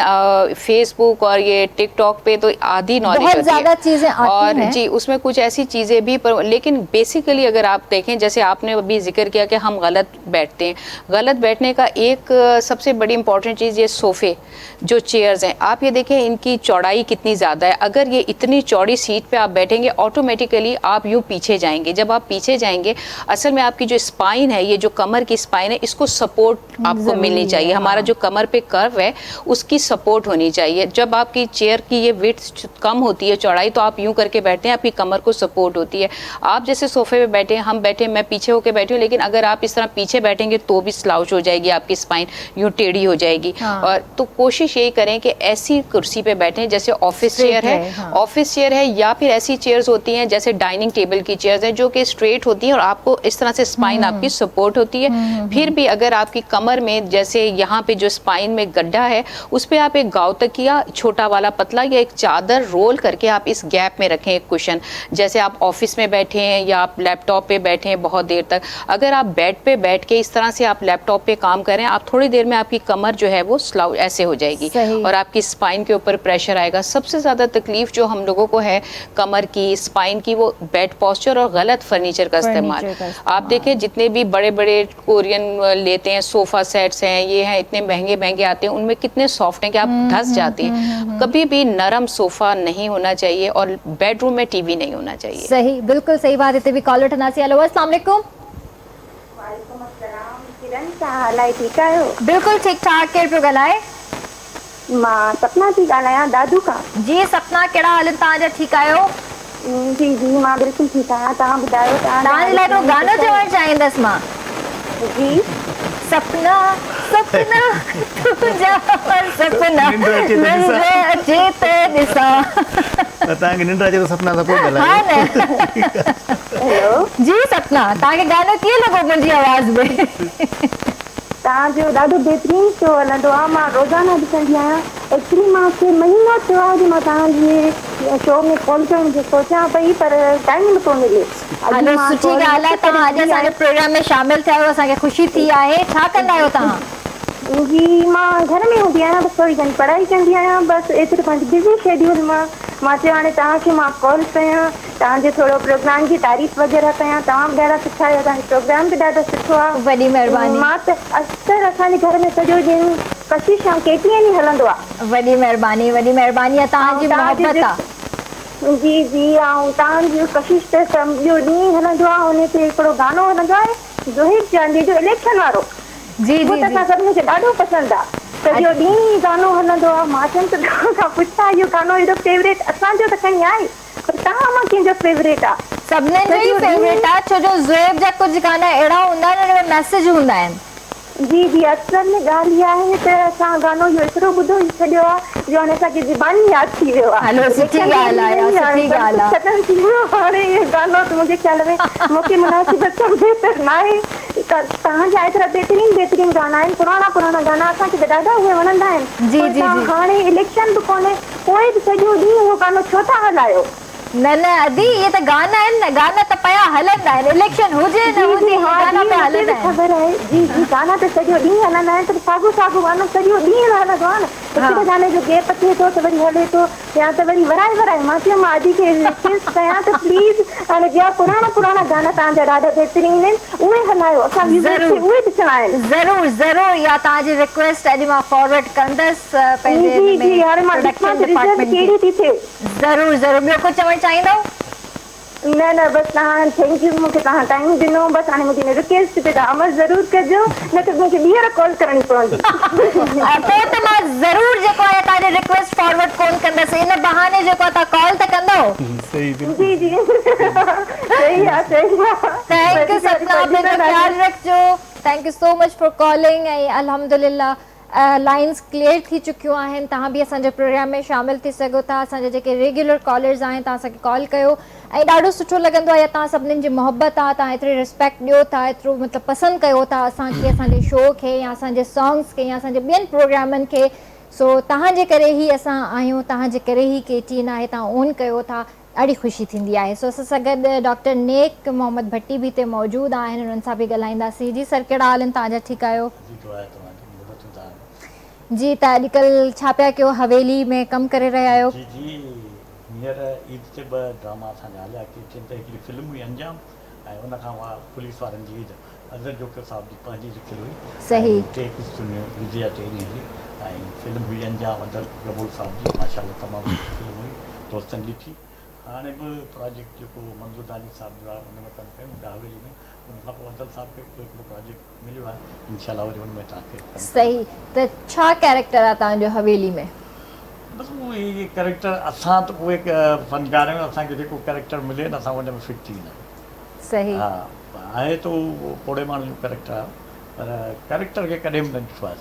Speaker 2: फेसबुक और ये टिकटॉक पे तो आधी नॉलेज होती है,
Speaker 1: ज़्यादा चीज़ें आती
Speaker 2: और
Speaker 1: हैं।
Speaker 2: जी उसमें कुछ ऐसी चीज़ें भी लेकिन बेसिकली अगर आप देखें, जैसे आपने अभी जिक्र किया कि हम गलत बैठते हैं, गलत बैठने का एक सबसे बड़ी इंपॉर्टेंट चीज़ ये सोफ़े जो चेयर्स हैं, आप ये देखें इनकी चौड़ाई कितनी ज़्यादा है। अगर ये इतनी चौड़ी सीट पे आप बैठेंगे, ऑटोमेटिकली आप यूँ पीछे जाएंगे। जब आप पीछे जाएंगे, असल में आपकी जो स्पाइन है, ये जो कमर की स्पाइन है, इसको सपोर्ट आपको मिलनी चाहिए। हमारा जो कमर पे कर्व है उसकी सपोर्ट होनी चाहिए। जब आपकी चेयर की ये विड्थ कम होती है, चौड़ाई, तो आप यूँ करके बैठते हैं, आपकी कमर को सपोर्ट होती है। आप जैसे सोफे पे बैठे, हम बैठे, मैं पीछे होके बैठी हूँ, लेकिन अगर आप इस तरह पीछे बैठेंगे तो भी स्लाउच हो जाएगी, आपकी स्पाइन यूँ टेढ़ी हो जाएगी। और तो कोशिश यही करें कि ऐसी कुर्सी पे बैठें जैसे ऑफिस चेयर है, ऑफिस चेयर है, या फिर ऐसी चेयर्स होती हैं जैसे डाइनिंग टेबल की चेयर्स हैं जो कि स्ट्रेट होती हैं और आपको इस तरह से स्पाइन आपकी सपोर्ट होती है। फिर भी अगर आपकी कमर में, जैसे यहाँ पे जो स्पाइन में गड्ढा है, उस पे आप एक गाँव तकिया छोटा वाला पतला या एक चादर रोल करके आप इस गैप में रखें एक कुशन। जैसे आप ऑफिस में बैठे हैं या आप लैपटॉप पे बैठे हैं बहुत देर तक, अगर आप बेड पे बैठ के इस तरह से आप लैपटॉप पे काम करें, आप थोड़ी देर में आपकी कमर जो है वो स्लाउ ऐसे हो जाएगी और आपकी स्पाइन के ऊपर प्रेशर आएगा। सबसे ज़्यादा तकलीफ जो हम लोगों को है कमर की, स्पाइन की, वो बेड पोस्चर और गलत फर्नीचर का इस्तेमाल। आप देखें जितने भी बड़े बड़े कोरियन लेते हैं, सोफ़ा सेट्स हैं, ये हैं, इतने महंगे महंगे आते हैं, उनमें कितने सॉफ्ट हैं कि आप धंस जाते हैं। कभी भी नरम सोफ़ा नहीं होना चाहिए और बेडरूम में टीवी नहीं होना चाहिए।
Speaker 1: सही, बिल्कुल सही बात है। इतने भी कॉलर ठनासी। हेलो, अस्सलाम वालेकुम।
Speaker 5: वालेकुम अस्सलाम। किरण, छा हाल आहे? ठीकु आहियो?
Speaker 1: बिल्कुल ठीक ठाक। केरु पियो ॻाल्हाए?
Speaker 5: मां सपना थी ॻाल्हायां, दादू खां।
Speaker 1: जी सपना, कहिड़ा हाल आहिनि तव्हांजा? ठीकु आहियो?
Speaker 5: जी जी, मां बिल्कुलु ठीकु आहियां। तव्हां ॿुधायो?
Speaker 1: तव्हांजे लाइ हिकिड़ो गानो चवणु चाहींदसि मां।
Speaker 5: जी,
Speaker 1: सपना सपना तुंहिंजा सपना निंड अचे त ॾिसां।
Speaker 3: तव्हांखे निंड अचे त सपना सां पोइ
Speaker 1: हा
Speaker 3: ॻाल्हायो।
Speaker 1: न।
Speaker 5: हेलो
Speaker 1: जी सपना, तव्हांखे गानो कीअं लॻो मुंहिंजी आवाज़ में?
Speaker 5: तव्हांजो ॾाढो बहितरीनु शो हलंदो आहे, मां रोज़ाना ॾिसंदी आहियां। एक्चुअली मूंखे महीनो थियो आहे कि मां तव्हांजे शो में कॉल करण जो सोचां पई, पर टाइम नथो मिले।
Speaker 1: हलो, सुठी ॻाल्हि आहे। तव्हां अॼु असांजे प्रोग्राम में शामिल थिया आहियो, असांखे ख़ुशी थी आहे। छा कंदा आहियो तव्हां?
Speaker 5: जी, मां घर में हूंदी आहियां, बसि थोरी घणी पढ़ाई कंदी आहियां, बसि एतिरो पंहिंजी बिज़ी शेड्यूल मां चयो हाणे तव्हांखे मां कॉल कयां, तव्हांजे थोरो प्रोग्राम जी तारीफ़ वग़ैरह कयां। तव्हां बि ॾाढा सुठा आहियो, तव्हांजो प्रोग्राम बि ॾाढो सुठो आहे।
Speaker 1: वॾी महिरबानी।
Speaker 5: मां त अक्सर असांजे घर में सॼो ॾींहुं कशिश ऐं केटीअ ई हलंदो आहे।
Speaker 1: वॾी महिरबानी, वॾी महिरबानी आहे तव्हांजी मोहबत आहे।
Speaker 5: जी जी, ऐं तव्हांजो कशिश त सॼो ॾींहुं हलंदो आहे। उन ते हिकिड़ो गानो हलंदो आहे ज़ोहिब चांदी जो, इलेक्शन वारो।
Speaker 1: जी जी,
Speaker 5: असां सभिनी खे ॾाढो पसंदि आहे। सॼो ॾींहुं ई गानो हलंदो आहे। मां चयमि त तव्हां खां पुछां, इहो गानो एॾो फेवरेट असांजो त खणी आहे, पर तव्हां मां कंहिंजो फेवरेट आहे?
Speaker 1: सभिनीनि जो ई फेवरेट आहे, छो जो ज़ोएब जा कुझु गाना अहिड़ा हूंदा आहिनि, हुन में मैसेज हूंदा आहिनि।
Speaker 5: जी जी, असल में ॻाल्हि इहा आहे त असां गानो इहो एतिरो ॿुधो ई छॾियो आहे जो हाणे असांखे ज़बानी यादि थी वियो आहे।
Speaker 1: हलो, सुठी ॻाल्हि आहे, सुठी ॻाल्हि आहे।
Speaker 5: ख़तमु थी वियो हाणे इहो गानो, त मुंहिंजे ख़्याल में मूंखे मुनासिबत सम्झे त न आहे। तव्हांजा एतिरा बहितरीनु गाना आहिनि, पुराणा गाना, असांखे त ॾाढा उहे वणंदा आहिनि।
Speaker 1: जी जी,
Speaker 5: हाणे इलेक्शन बि कोन्हे, पोइ बि सॼो ॾींहुं उहो गानो छो था हलायो?
Speaker 1: न न अदी, इहे त गाना आहिनि न, गाना त पिया हलंदा आहिनि, इलेक्शन हुजे न हुजे, गाना पिया हलंदा आहिनि।
Speaker 5: ख़बर आहे। जी जी, गाना त सॼो ॾींहुं हलंदा आहिनि, पर साॻियो गानो सॼो ॾींहुं हलंदो आहे न। हिकिड़े गाने जो गैप थिए थो त वरी हले थो या त वरी वराए मां चयो मां अॼु खे रिक्वेस्ट कयां त प्लीज़ हाणे ॿिया पुराणा गाना तव्हांजा ॾाढा बहितरीन आहिनि उहे हलायो असां उहे ॾिसणा आहिनि
Speaker 1: ज़रूर ज़रूर या तव्हांजी रिक्वेस्ट अॼु मां फॉरवर्ड कंदसि
Speaker 5: जी जी हाणे मां ॾिसां त रिज़ल्ट कहिड़ी थी थिए
Speaker 1: ज़रूर ज़रूर ॿियो कुझु चवणु चाहींदव
Speaker 5: न बसि तव्हां थैंक यू मूंखे तव्हां टाइम ॾिनो बसि हाणे मुंहिंजी रिक्वेस्ट ते तव्हां अमल ज़रूरु कजो न त मूंखे ॿीहर कॉल करणी पवंदी
Speaker 1: पोइ त मां ज़रूर जेको आहे तव्हांजी रिक्वेस्ट फॉरवर्ड कोन कंदसि इन बहाने जेको आहे तव्हां कॉल त कंदव
Speaker 5: जी जी सही आहे
Speaker 1: थैंक यू सपना पंहिंजो ख्यालु रखिजो thank you so much for calling ऐं अल्हम्दुलिल्लाह लाइन्स क्लियर थी चुकियूं आहिनि तव्हां बि असांजे प्रोग्राम में शामिलु थी सघो था असांजे जेके रेगुलर कॉलर्स आहिनि तव्हां असांखे कॉल कयो ऐं ॾाढो सुठो लॻंदो आहे तव्हां सभिनीनि जी मोहबत आहे तव्हां एतिरी रिस्पेक्ट ॾियो था एतिरो मतिलबु पसंदि कयो था असांखे असांजे शो खे या असांजे सॉन्ग्स खे या असांजे ॿियनि प्रोग्रामनि खे सो तव्हांजे करे ई असां आहियूं तव्हांजे करे ई KTN आहे तव्हां ओन कयो था ॾाढी ख़ुशी थींदी आहे सो असां सां गॾु डॉक्टर नेक मोहम्मद भट्टी बि हिते मौजूदु आहिनि उन्हनि सां बि ॻाल्हाईंदासीं जी सर कहिड़ा हाल आहिनि तव्हांजा ठीकु आहियो जी त अॼुकल्ह छा पिया कयो हवेली में कमु करे रहिया आहियो
Speaker 6: जी जी हींअर ईद ते 2 ड्रामा असांजा हलिया KTN ते हिकिड़ी फिल्म हुई अंजाम ऐं उनखां पुलिस वारनि जी ईद अज़र जोकर साहिब जी पंहिंजी लिखियलु हुई
Speaker 1: सही
Speaker 6: 3 किस्तुनि विजया 3 हली ऐं फिल्म हुई अंजाम अदर गबूल साहिब जी माशाल्लाह तमामु फिल्म हुई दोस्तनि ॾिठी हाणे बि प्रोजेक्ट जेको मंजूरदानी साहिब जो आहे हुन में कमु कयूं हवेली में उनखां पोइ अदल साहिब खे हिकिड़ो प्रोजेक्ट मिलियो आहे इंशाल्लाह वरी हुन में तव्हांखे
Speaker 1: सही त छा कैरेक्टर आहे तव्हांजो हवेली में
Speaker 6: बसि उहे कैरेक्टर असां त उहे फनकार आहियूं असांखे जेको कैरेक्टर मिले न असां हुन में फिट थी वेंदा आहियूं
Speaker 1: सही
Speaker 6: हा आहे त उहो पोड़े माण्हू जो कैरेक्टर आहे पर कैरेक्टर खे कॾहिं बि न ॾिठो आहे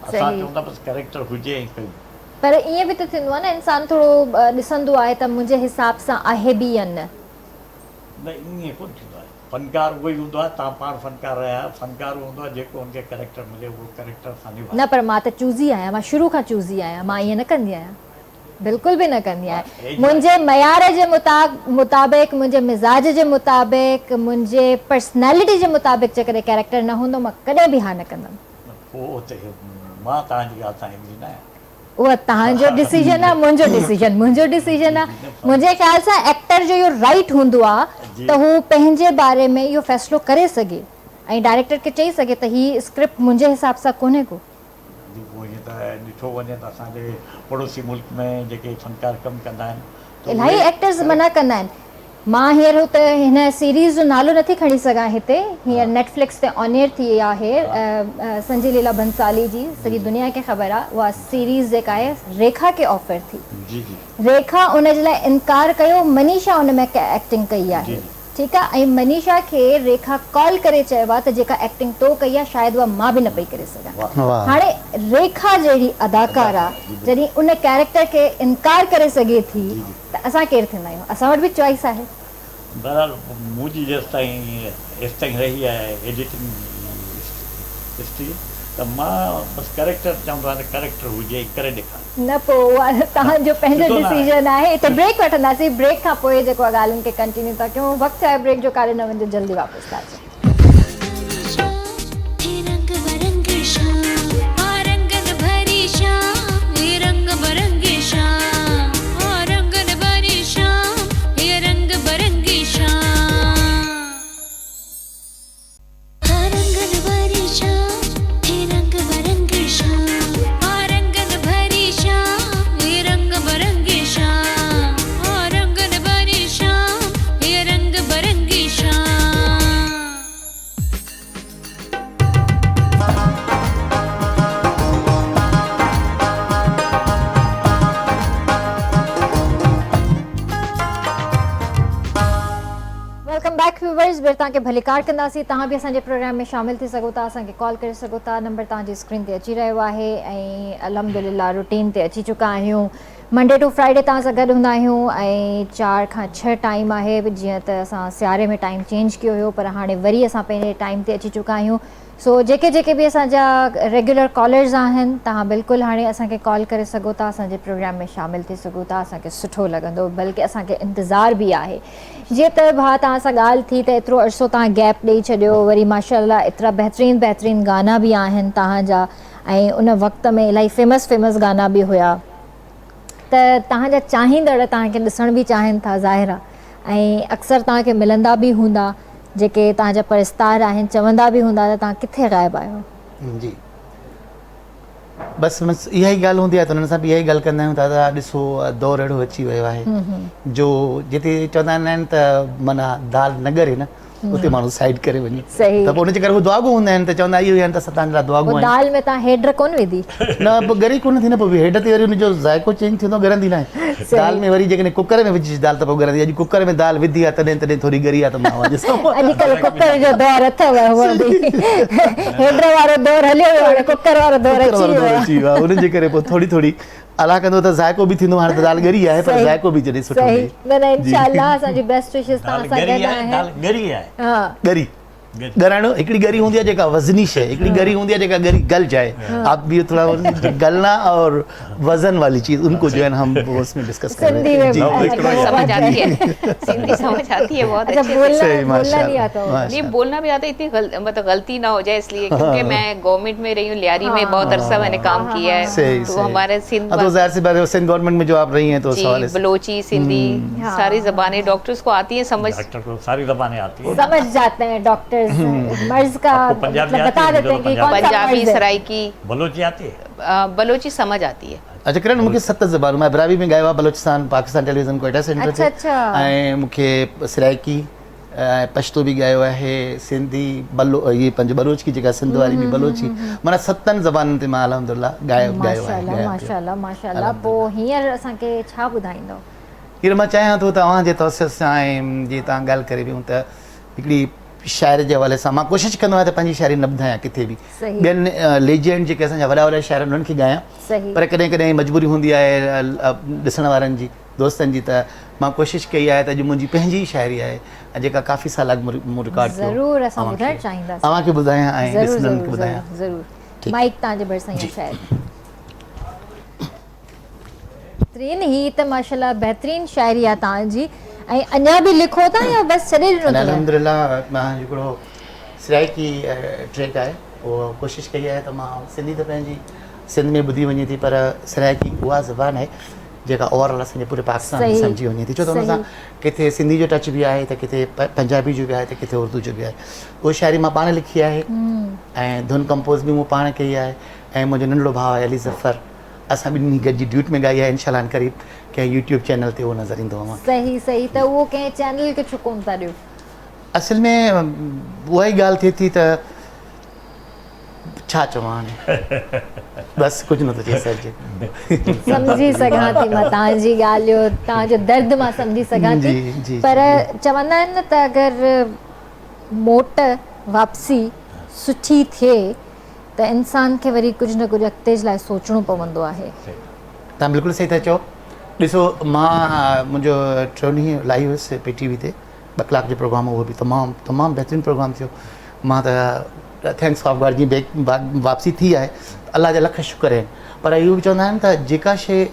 Speaker 6: असां चवंदा बसि कैरेक्टर हुजे ऐं कयूं
Speaker 1: पर ईअं बि त थींदो आहे न इंसान थोरो ॾिसंदो आहे त मुंहिंजे हिसाब सां आहे बि या न
Speaker 6: ईअं कोन थींदो आहे फनकार उहो ई हूंदो आहे तव्हां पाण फनकार रहिया फनकार हूंदो आहे जेको हुनखे कैरेक्टर मिले उहो कैरेक्टर सां
Speaker 1: न पर मां त चूज़ी आहियां मां शुरू खां चूज़ी आहियां मां ईअं न कंदी आहियां बिल्कुलु बि न कंदी आहियां मुंहिंजे मयार जे मुताबिक़ मुंहिंजे मिज़ाज जे मुताबिक़ मुंहिंजे पर्सनैलिटी जे मुताबिक़ जेकॾहिं कैरेक्टर न हूंदो मां कॾहिं बि हा न कंदमि
Speaker 6: पोइ त मां तव्हांजी ॻाल्हि सां एग्री न आहियां
Speaker 1: उहा तव्हांजो डिसीजन आहे मुंहिंजो डिसीजन आहे मुंहिंजे ख़्याल सां एक्टर जो इहो राइट हूंदो आहे त हू पंहिंजे बारे में इहो फ़ैसिलो करे सघे ऐं डायरेक्टर खे चई सघे त हीअ स्क्रिप्ट मुंहिंजे हिसाब सां कोन्हे को
Speaker 6: ईअं त ॾिठो वञे त असांजे पड़ोसी मुल्क में जेके फनकार कमु कंदा आहिनि
Speaker 1: इलाही एक्टर्स मना कंदा आहिनि मां हींअर त हिन सीरीज़ जो नालो नथी खणी सघां हिते हींअर नेटफ्लिक्स ते ऑनएयर थी आहे संजय लीला भंसाली जी सॼी दुनिया खे ख़बर आहे उहा सीरीज़ जेका आहे रेखा खे ऑफर थी रेखा उन जे लाइ इनकार कयो मनीषा उन में एक्टिंग कई आहे ठीकु आहे ऐं मनीषा खे रेखा कॉल करे चयो आहे त जेका एक्टिंग तो कई आहे शायदि उहा मां बि न पई करे सघां हाणे रेखा जहिड़ी अदाकार आहे जॾहिं उन कैरेक्टर खे इनकार करे सघे थी त असां केरु थींदा आहियूं असां वटि बि चॉइस आहे
Speaker 6: बहरहाल मुंहिंजी जेसिताईं रही आहे एडिटिंग हिस्ट्री त मां बसि कैरेक्टर चवंदो आहे त कैरेक्टर हुजे करे ॾेखार
Speaker 1: न पोइ तव्हांजो पंहिंजो डिसीजन आहे हिते ब्रेक वठंदासीं ब्रेक खां पोइ जेको आहे ॻाल्हियुनि खे कंटिन्यू था कयूं वक़्तु आहे ब्रेक जो कारे न वञिजो जल्दी वापसि था अचूं तव्हांखे भलीकार कंदासीं तव्हां बि असांजे प्रोग्राम में शामिल थी सघो था असांखे कॉल करे सघो था नंबर तव्हांजी स्क्रीन ते अची रहियो आहे ऐं अल्हम्दुलिल्लाह रूटीन ते अची चुका आहियूं मंडे टू फ्राइडे तव्हां सां गॾु हूंदा आहियूं ऐं 4 खां 6 टाइम आहे जीअं त असां सियारे में टाइम चेंज कयो हुयो पर हाणे वरी असां पंहिंजे टाइम ते अची चुका आहियूं सो जेके बि असांजा रेगुलर कॉलर्स आहिनि तव्हां बिल्कुलु हाणे असांखे कॉल करे सघो था असांजे प्रोग्राम में शामिल थी सघो था असांखे सुठो लॻंदो बल्कि असांखे इंतज़ारु बि आहे जीअं त भाउ तव्हां सां ॻाल्हि थी त एतिरो अरसो तव्हां गैप ॾेई छॾियो वरी माशाअल्लाह एतिरा बहितरीनु गाना बि आहिनि तव्हांजा ऐं उन वक़्त में इलाही फेमस गाना बि हुया, त तव्हांजा चाहींदड़ तव्हांखे ॾिसण बि चाहिनि था ज़ाहिर आहे, ऐं अक्सर तव्हांखे मिलंदा बि हूंदा, जेके तव्हांजा परिस्तार आहिनि चवंदा बि हूंदा त तव्हां किथे ग़ाइबु आहियो।
Speaker 3: जी बस इहा ई ॻाल्हि हूंदी आहे त उन्हनि सां बि इहा ई ॻाल्हि कंदा आहियूं, दादा ॾिसो दौरु अहिड़ो अची वियो आहे जो जिते चवंदा आहिनि त माना दाल न ॻरे न उते माण्हू साइड करे वञे,
Speaker 1: सही।
Speaker 3: त पोइ उनजे करे उहे दुआगो हूंदा आहिनि त चवंदा इहो ई आहिनि त असां तव्हांजे लाइ दुआगो
Speaker 1: पोइ
Speaker 3: आहियूं।
Speaker 1: दाल में तव्हां हेड कोन विधी?
Speaker 3: न पोइ ॻरी कोन थी न, पोइ हेड ते वरी उनजो ज़ाइको चेंज थींदो, ॻरंदी न आहे। दाल में वरी जेकॾहिं कुकर में विझी दाल त पोइ ॻरंदी। अॼु कुकर में दाल विधी आहे तॾहिं थोरी ॻरी आहे त मां
Speaker 1: अॼुकल्ह कुकर जो दौरु अथव, हूअं बि हेड वारो दौरु हलियो वियो, हाणे कुकर वारो दौरु अची वियो आहे।
Speaker 3: उनजे करे पोइ थोरी थोरी अला कंदो त ज़ाइको बि थींदो। हाणे त दाल ॻरी आहे पर ज़ाइको बि जॾहिं सुठो
Speaker 1: सही।
Speaker 3: थिए।
Speaker 1: न न इंशाअल्लाह असांजी बेस्ट विशेस तव्हां सां
Speaker 6: ॻरी
Speaker 1: गॾु
Speaker 6: आहे,
Speaker 1: आहिनि।
Speaker 6: दाल ॻरी आहे।
Speaker 1: हा
Speaker 3: ॻरी ॻराइणो, हिकिड़ी ॻरी हूंदी आहे जेका वज़नी शइ, हिकिड़ी ॻरी हूंदी है जेका ॻरी गल जाए। आप भी थोड़ा गलना और वजन वाली चीज उनको जो है ना हम वो उसमें डिस्कस कर
Speaker 1: सिंधी
Speaker 3: रहे
Speaker 1: में
Speaker 3: हैं। जी
Speaker 2: समझ आती है, सिंधी समझ आती है बहुत
Speaker 1: अच्छा,
Speaker 2: अच्छे से।
Speaker 3: सही,
Speaker 1: बोलना नहीं
Speaker 3: माशाल्लाह,
Speaker 1: आता होगा।
Speaker 2: नहीं बोलना भी आता है, इतनी मतलब गलती ना हो जाए इसलिए, क्योंकि मैं गवर्नमेंट में रही हूँ, लियारी में बहुत अरसा मैंने काम किया
Speaker 3: सही,
Speaker 2: है, तो
Speaker 3: सही।
Speaker 2: हमारे सिंध
Speaker 3: तो जाहिर सी बात है सिंध गवर्नमेंट में जो आप रही हैं तो
Speaker 2: जी
Speaker 3: सवाल है।
Speaker 2: बलोची सिंधी सारी जबानें डॉक्टर्स को आती हैं समझ।
Speaker 6: डॉक्टर को सारी ज़बानें आती हैं।
Speaker 1: समझ जाते हैं डॉक्टर्स, मर्ज का
Speaker 6: आपको पंजाबी
Speaker 1: मतलब
Speaker 6: आती
Speaker 1: बता
Speaker 6: है?
Speaker 1: देते हैं कि कौन सा
Speaker 2: पंजाबी
Speaker 1: मर्ज है।
Speaker 2: सराइकी
Speaker 6: बलोची आती है?
Speaker 2: बलोची समझ आती है।
Speaker 3: अच्छा किरण मूंखे 7 ज़बानूं, मैं बराबरी में गायो आहे बलोचिस्तान पाकिस्तान टेलीविज़न कोयटा सेंटर
Speaker 1: अच्छा, अच्छा।
Speaker 3: ऐं मूंखे सराइकी पश्तो बि गायो आहे, सिंधी इहे पंहिंजो बलोच की जेका सिंध वारी बि बलोची, माना 7 ज़बाननि ते मां अल्हम्दुलिल्लाह गायो आहे।
Speaker 1: माशाल्लाह माशाल्लाह। पोइ हींअर असांखे छा ॿुधाईंदो?
Speaker 3: हींअर मां चाहियां थो तव्हांजे तवसत सां ऐं जीअं तव्हां ॻाल्हि करे वियूं त हिकिड़ी शाइर जे हवाले सां मां कोशिशि कंदो आहियां त पंहिंजी शाइरी न ॿुधायां किथे बि,
Speaker 1: सही।
Speaker 3: ॿियनि लेजेंड जेके असांजा वॾा वॾा शाइर उन्हनि खे गायां,
Speaker 1: सही।
Speaker 3: पर कॾहिं कॾहिं मजबूरी हूंदी आहे ॾिसण वारनि जी, दोस्तनि जी, त मां कोशिशि कई आहे त अॼु मुंहिंजी पंहिंजी शाइरी आहे ऐं जेका काफ़ी साल अॻु मूं रिकॉर्ड कयो,
Speaker 1: ज़रूर असां ॿुधणु चाहींदासीं।
Speaker 3: तव्हांखे ॿुधायां ऐं
Speaker 1: ज़रूर
Speaker 3: ॾिसंदड़नि खे
Speaker 1: ज़रूर
Speaker 3: ॿुधायां।
Speaker 1: ज़रूर।
Speaker 3: ठीकु।
Speaker 1: माइक तव्हांजे भरिसां ई शायदि। बहितरीन ही त माशाल्लाह बहितरीन शाइरी आहे तव्हांजी, ऐं अञा बि लिखो था या बसि छॾे ॾिनो अथव?
Speaker 3: अल्हम्दुलिल्लाह मां हिकिड़ो सराइकी ट्रैक आहे उहो कोशिशि कई आहे त मां सिंधी त पंहिंजी सिंध में ॿुधी वञे थी, पर सराइकी उहा ज़बान आहे जेका ओवरऑल असांजे पूरे पाकिस्तान में सम्झी वञे थी, छो त हुन सां किथे सिंधी जो टच बि आहे त किथे पंजाबी जो बि आहे त किथे उर्दू जो बि आहे। उहा शाइरी मां पाण लिखी आहे ऐं धुन कंपोज़ बि मूं पाण कई आहे, ऐं मुंहिंजो नंढड़ो भाउ आहे अली ज़फ़र, असां ॿिन्ही गॾिजी ड्यूट में ॻाई आहे। इंशाअल्लाह क़रीब कंहिं यूट्यूब चैनल ते उहो नज़र ईंदो आहे।
Speaker 1: सही सही। त उहो कंहिं चैनल खे छो कोन था ॾियो?
Speaker 3: असल में उहा ई ॻाल्हि थिए थी त छा चवां हाणे, बसि कुझु नथो चई सघिजे।
Speaker 1: सम्झी सघां थी मां तव्हांजी ॻाल्हियूं, तव्हांजो दर्द मां सम्झी सघां थी,
Speaker 3: जी,
Speaker 1: पर चवंदा आहिनि न त अगरि मोट वापसी सुठी थिए त इंसान खे वरी कुझु न कुझु अॻिते जे लाइ सोचणो पवंदो आहे।
Speaker 3: तव्हां बिल्कुलु सही था चओ। ॾिसो मां मुंहिंजो टियों ॾींहुं लाई हुयुसि PTV ते 2 कलाक जो प्रोग्राम, उहो बि तमामु बहितरीनु प्रोग्राम थियो। मां त थैंक्स ऑफ गॉड जी वापसी थी आहे, अलाह जा लख शुक्र आहिनि, पर इहो बि चवंदा आहिनि त जेका शइ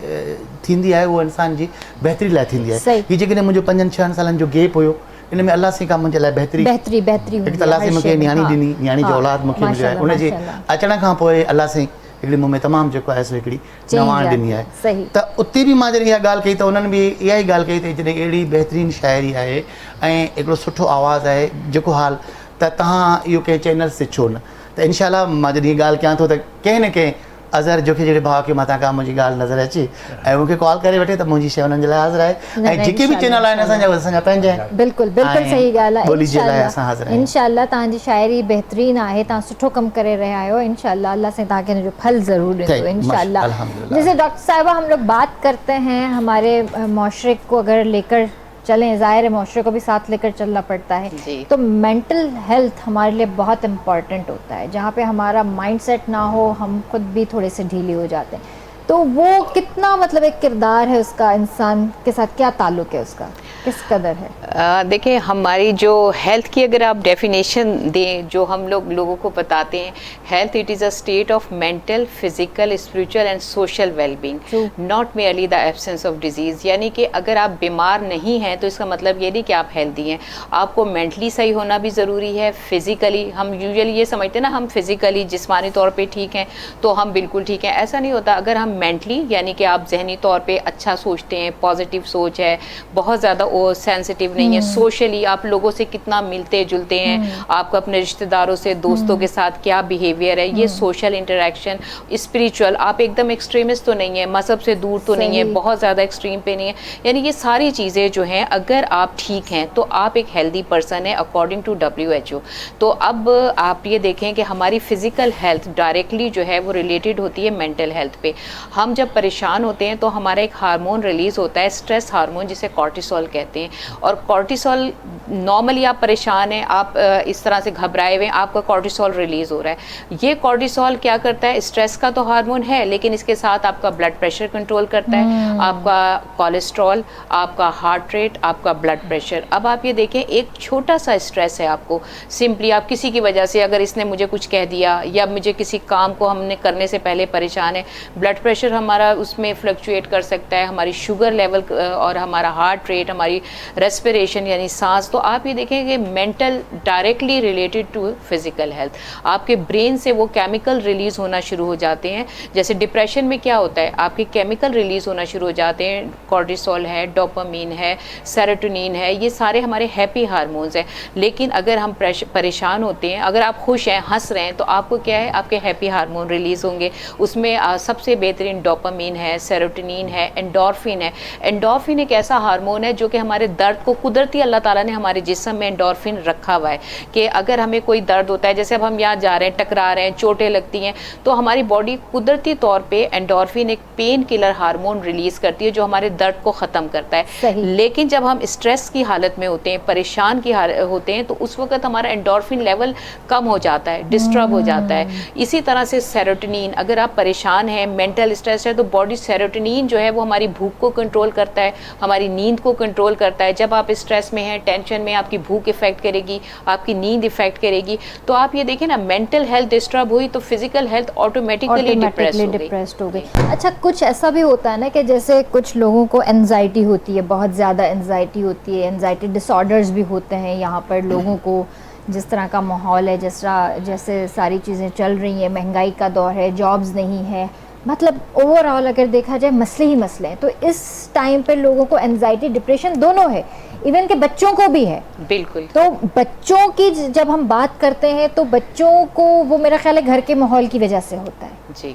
Speaker 3: थींदी आहे उहा इंसान जी बहितरी लाइ थींदी आहे। हीअ जेकॾहिं मुंहिंजो 5-6 सालनि जो गैप हुयो, इन में अलाह से का मुंहिंजे लाइ बहितरी हिकु त अलाह से मूंखे नियाणी ॾिनी, नियाणी जो औलाद मूंखे मिलियो आहे, उनजे अचण खां पोइ अलाह से हिकिड़ी मूं में तमामु जेको आहे सो हिकिड़ी नवाण ॾिनी आहे। त उते बि मां जॾहिं इहा ॻाल्हि कई त उन्हनि बि इहा ई ॻाल्हि कई त जॾहिं अहिड़ी बहितरीनु शाइरी आहे ऐं हिकिड़ो सुठो आवाज़ु आहे, जेको हाल त तव्हां इहो कंहिं चैनल्स ते छो न, त इनशाला मां जॾहिं ॻाल्हि कयां थो त कंहिं न कंहिं अज़हर जोखे जहिड़े भाउ खे मथां का मुंहिंजी ॻाल्हि नज़र अचे ऐं मूंखे कॉल करे वठे त मुंहिंजी शइ हुननि जे लाइ हाज़िर आहे, ऐं जेके बि चैनल आहिनि असांजा पंहिंजा आहिनि।
Speaker 1: बिल्कुलु बिल्कुलु सही ॻाल्हि
Speaker 3: ॿोली जे लाइ
Speaker 1: आहे।
Speaker 3: असां हाज़िर आहियूं।
Speaker 1: इंशाअल्लाह तव्हांजी शाइरी बहितरीन आहे, तव्हां सुठो कमु करे रहिया आहियो, इंशाअल्लाह अल्लाह से तव्हांखे हिन जो फल ज़रूर ॾींदो इंशाअल्लाह। जैसे डॉक्टर साहिबा हम लोग बात करते हैं हमारे माशरे को अगर लेकर चलें, ज़ाहिर है माशरे को भी साथ लेकर चलना पड़ता है, तो मेंटल हेल्थ हमारे लिए बहुत इम्पॉर्टेंट होता है। जहाँ पे हमारा माइंडसेट ना हो, हम खुद भी थोड़े से ढीले हो जाते हैं, तो वो कितना मतलब एक किरदार है उसका, इंसान के साथ क्या ताल्लुक है उसका? किस कदर है?
Speaker 2: देखिए, हमारी जो हेल्थ की अगर आप डेफिनेशन दें, जो हम लोगों को बताते हैं, health it is a state of mental, physical, spiritual and social wellbeing, not merely the absence of disease. यानी कि अगर आप बीमार नहीं हैं तो इसका मतलब ये नहीं कि आप हेल्दी हैं। आपको मेंटली सही होना भी ज़रूरी है, फिजिकली। हम यूजुअली ये समझते हैं ना, हम फिजिकली जिस्मानी तौर पे ठीक हैं तो हम बिल्कुल ठीक हैं, ऐसा नहीं होता। अगर हम मेंटली, यानी कि आप जहनी तौर पे अच्छा सोचते हैं, पॉजिटिव सोच है, बहुत ज़्यादा वो सेंसिटिव नहीं है, सोशली आप लोगों से कितना मिलते जुलते हैं, आपका अपने रिश्तेदारों से, दोस्तों के साथ क्या बिहेवियर है, ये सोशल इंटरेक्शन, स्पिरिचुअल, आप एकदम एक्सट्रीमिस्ट तो नहीं है, मजहब से दूर तो नहीं है, बहुत ज़्यादा एक्सट्रीम पे नहीं है, यानी ये सारी चीज़ें जो हैं अगर आप ठीक हैं तो आप एक हेल्दी पर्सन है अकॉर्डिंग टू WHO। तो अब आप ये देखें कि हमारी फिजिकल हेल्थ डायरेक्टली जो है वो रिलेटेड होती है मेंटल हेल्थ पे। हम जब परेशान होते हैं तो हमारा एक हार्मोन रिलीज होता है, स्ट्रेस हार्मोन, जिसे कॉर्टिसोल कहते हैं। और कॉर्टिसोल, नॉर्मली आप परेशान हैं, आप इस तरह से घबराए हुए हैं, आपका कॉर्टिसोल रिलीज हो रहा है। ये कॉर्टिसोल क्या करता है, स्ट्रेस का तो हार्मोन है, लेकिन इसके साथ आपका ब्लड प्रेशर कंट्रोल करता है, आपका कोलेस्ट्रॉल, आपका हार्ट रेट, आपका ब्लड प्रेशर। अब आप ये देखें, एक छोटा सा स्ट्रेस है आपको, सिंपली आप किसी की वजह से, अगर इसने मुझे कुछ कह दिया या मुझे किसी काम को हमने करने से पहले परेशान है, ब्लड प्रेशर हमारा उसमें फ्लक्चुएट कर सकता है, हमारी शुगर लेवल और हमारा हार्ट रेट, हमारी रेस्पिरेशन यानी सांस। तो आप ये देखें कि mental directly related to physical health. आपके ब्रेन से वो केमिकल रिलीज होना शुरू हो जाते हैं। जैसे डिप्रेशन में क्या होता है, आपके केमिकल रिलीज होना शुरू हो जाते हैं, कॉर्टिसोल है, डोपामीन है, सेरोटोनिन है, ये सारे हमारे हैप्पी हार्मोन्स हैं। लेकिन अगर हम परेशान होते हैं, अगर आप खुश हैं, हंस रहे हैं, तो आपको क्या है, आपके हैप्पी हार्मोन रिलीज होंगे। उसमें सबसे बेहतरीन डोपामीन है, सेरोटोनिन है, एंडोर्फिन है। एंडोर्फिन एक ऐसा हार्मोन है जो कि हमारे दर्द को, कुदरती अल्लाह ताला ने हमारे जिस्म में एंडोर्फिन रखा हुआ है कि अगर हमें कोई दर्द होता है, जैसे अब हम यहाँ जा रहे हैं, टकरा रहे हैं, चोटें लगती हैं, तो हमारी बॉडी कुदरती तौर पे एंडोर्फिन, एक पेन किलर हार्मोन रिलीज करती है जो हमारे दर्द को ख़त्म करता है। लेकिन जब हम स्ट्रेस की हालत में होते हैं, परेशान होते हैं, तो उस वक्त हमारा एंडोर्फिन लेवल कम हो जाता है, डिस्टर्ब हो जाता है। इसी तरह से सेरोटोनिन, अगर आप परेशान हैं, मेंटल स्ट्रेस है, तो बॉडी सेरोटोनिन जो है वो हमारी भूख को कंट्रोल करता है, हमारी नींद को कंट्रोल करता है। जब आप स्ट्रेस में हैं, टेंशन में, आपकी भूख इफेक्ट करेगी, आपकी नींद इफेक्ट करेगी। तो आप ये देखें ना, मेंटल हेल्थ डिस्टर्ब हुई तो फिजिकल हेल्थ ऑटोमेटिकली डिप्रेस्ड हो गई।
Speaker 1: अच्छा, कुछ ऐसा भी होता है ना कि जैसे कुछ लोगों को एंजाइटी होती है, बहुत ज़्यादा एंजाइटी होती है, एंजाइटी डिसऑर्डर्स भी होते हैं यहाँ पर लोगों को। जिस तरह का माहौल है, जैसे सारी चीज़ें चल रही हैं, महंगाई का दौर है, जॉब्स नहीं है, मतलब ओवरऑल अगर देखा जाए मसले ही मसले हैं। तो इस टाइम पे लोगों को एंजाइटी, डिप्रेशन दोनों है, इवन के बच्चों को भी है।
Speaker 2: बिल्कुल।
Speaker 1: तो बच्चों की जब हम बात करते हैं तो बच्चों को वो मेरा ख्याल है घर के माहौल की वजह से होता है
Speaker 2: जी।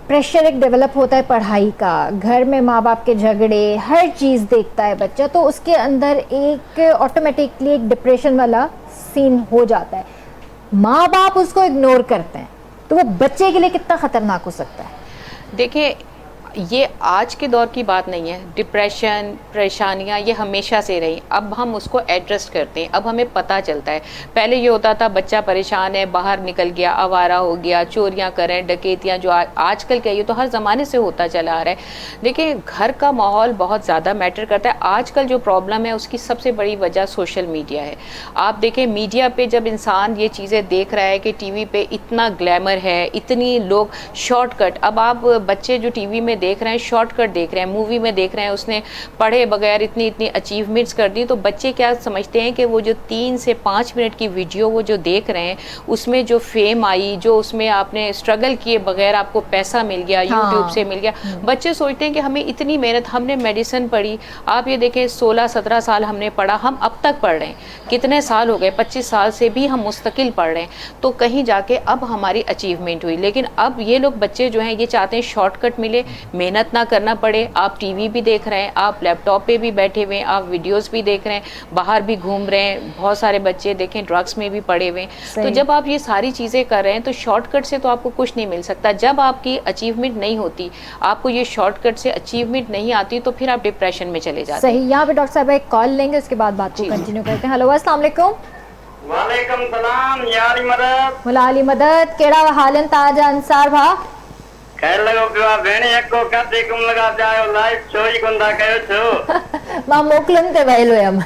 Speaker 1: प्रेशर एक डेवलप होता है पढ़ाई का, घर में माँ बाप के झगड़े, हर चीज़ देखता है बच्चा, तो उसके अंदर एक ऑटोमेटिकली एक डिप्रेशन वाला सीन हो जाता है। माँ बाप उसको इग्नोर करते हैं, तो वो बच्चे के लिए कितना ख़तरनाक हो सकता है।
Speaker 2: देखिए, ये आज के दौर की बात नहीं है, डिप्रेशन, परेशानियाँ ये हमेशा से रही। अब हम उसको एड्रेस करते हैं, अब हमें पता चलता है। पहले ये होता था बच्चा परेशान है, बाहर निकल गया, आवारा हो गया, चोरियाँ करें, डकैतियाँ, जो आजकल का ये तो हर ज़माने से होता चला आ रहा है। देखिए, घर का माहौल बहुत ज़्यादा मैटर करता है। आजकल जो प्रॉब्लम है उसकी सबसे बड़ी वजह सोशल मीडिया है। आप देखें, मीडिया पे जब इंसान ये चीज़ें देख रहा है कि टीवी पे इतना ग्लैमर है, इतनी लोग शॉर्टकट, अब आप बच्चे जो टीवी में देख रहे हैं शॉर्टकट देख रहे हैं, मूवी में देख रहे हैं, उसने पढ़े बगैर इतनी इतनी अचीवमेंट्स कर दी, तो बच्चे क्या समझते हैं कि वो जो 3 से 5 मिनट की वीडियो वो जो देख रहे हैं, उसमें जो फेम आई, जो उसमें आपने स्ट्रगल किए बगैर आपको पैसा मिल गया, यूट्यूब से मिल गया। बच्चे सोचते हैं कि हमें इतनी मेहनत, हमने मेडिसिन पढ़ी, आप ये देखें 16-17 साल हमने पढ़ा, हम अब तक पढ़ रहे हैं, कितने साल हो गए, 25 साल से भी हम मुस्तकिल पढ़ रहे हैं, तो कहीं जाके अब हमारी अचीवमेंट हुई। लेकिन अब ये लोग बच्चे जो हैं ये चाहते हैं शॉर्टकट मिले, मेहनत ना करना पड़े। आप टीवी भी देख रहे हैं, आप लैपटॉप पे भी बैठे हुए हैं, आप वीडियोस भी देख रहे हैं, बाहर भी घूम रहे हैं, बहुत सारे बच्चे देखें ड्रग्स में भी पड़े हुए हैं। तो जब आप ये सारी चीज़ें कर रहे हैं तो शॉर्टकट से तो आपको कुछ नहीं मिल सकता। जब आपकी अचीवमेंट नहीं होती, आपको ये शॉर्टकट से अचीवमेंट नहीं आती, तो फिर आप डिप्रेशन में चले जाते हैं।
Speaker 1: सही। यहाँ पे डॉक्टर साहब एक कॉल लेंगे, उसके बाद बात को कंटिन्यू करते हैं। हेलो, अस्सलाम वालेकुम।
Speaker 4: वालेकुम सलाम यारी मदद।
Speaker 1: मुला अली मदद, केड़ा हालन ताजा अंसार भा?
Speaker 4: खैर लगो पियो भेणे एको काते कुम लगा जायो लाइव शो ही कोंदा कयो छो
Speaker 1: मां मोकलन ते वयल हुयम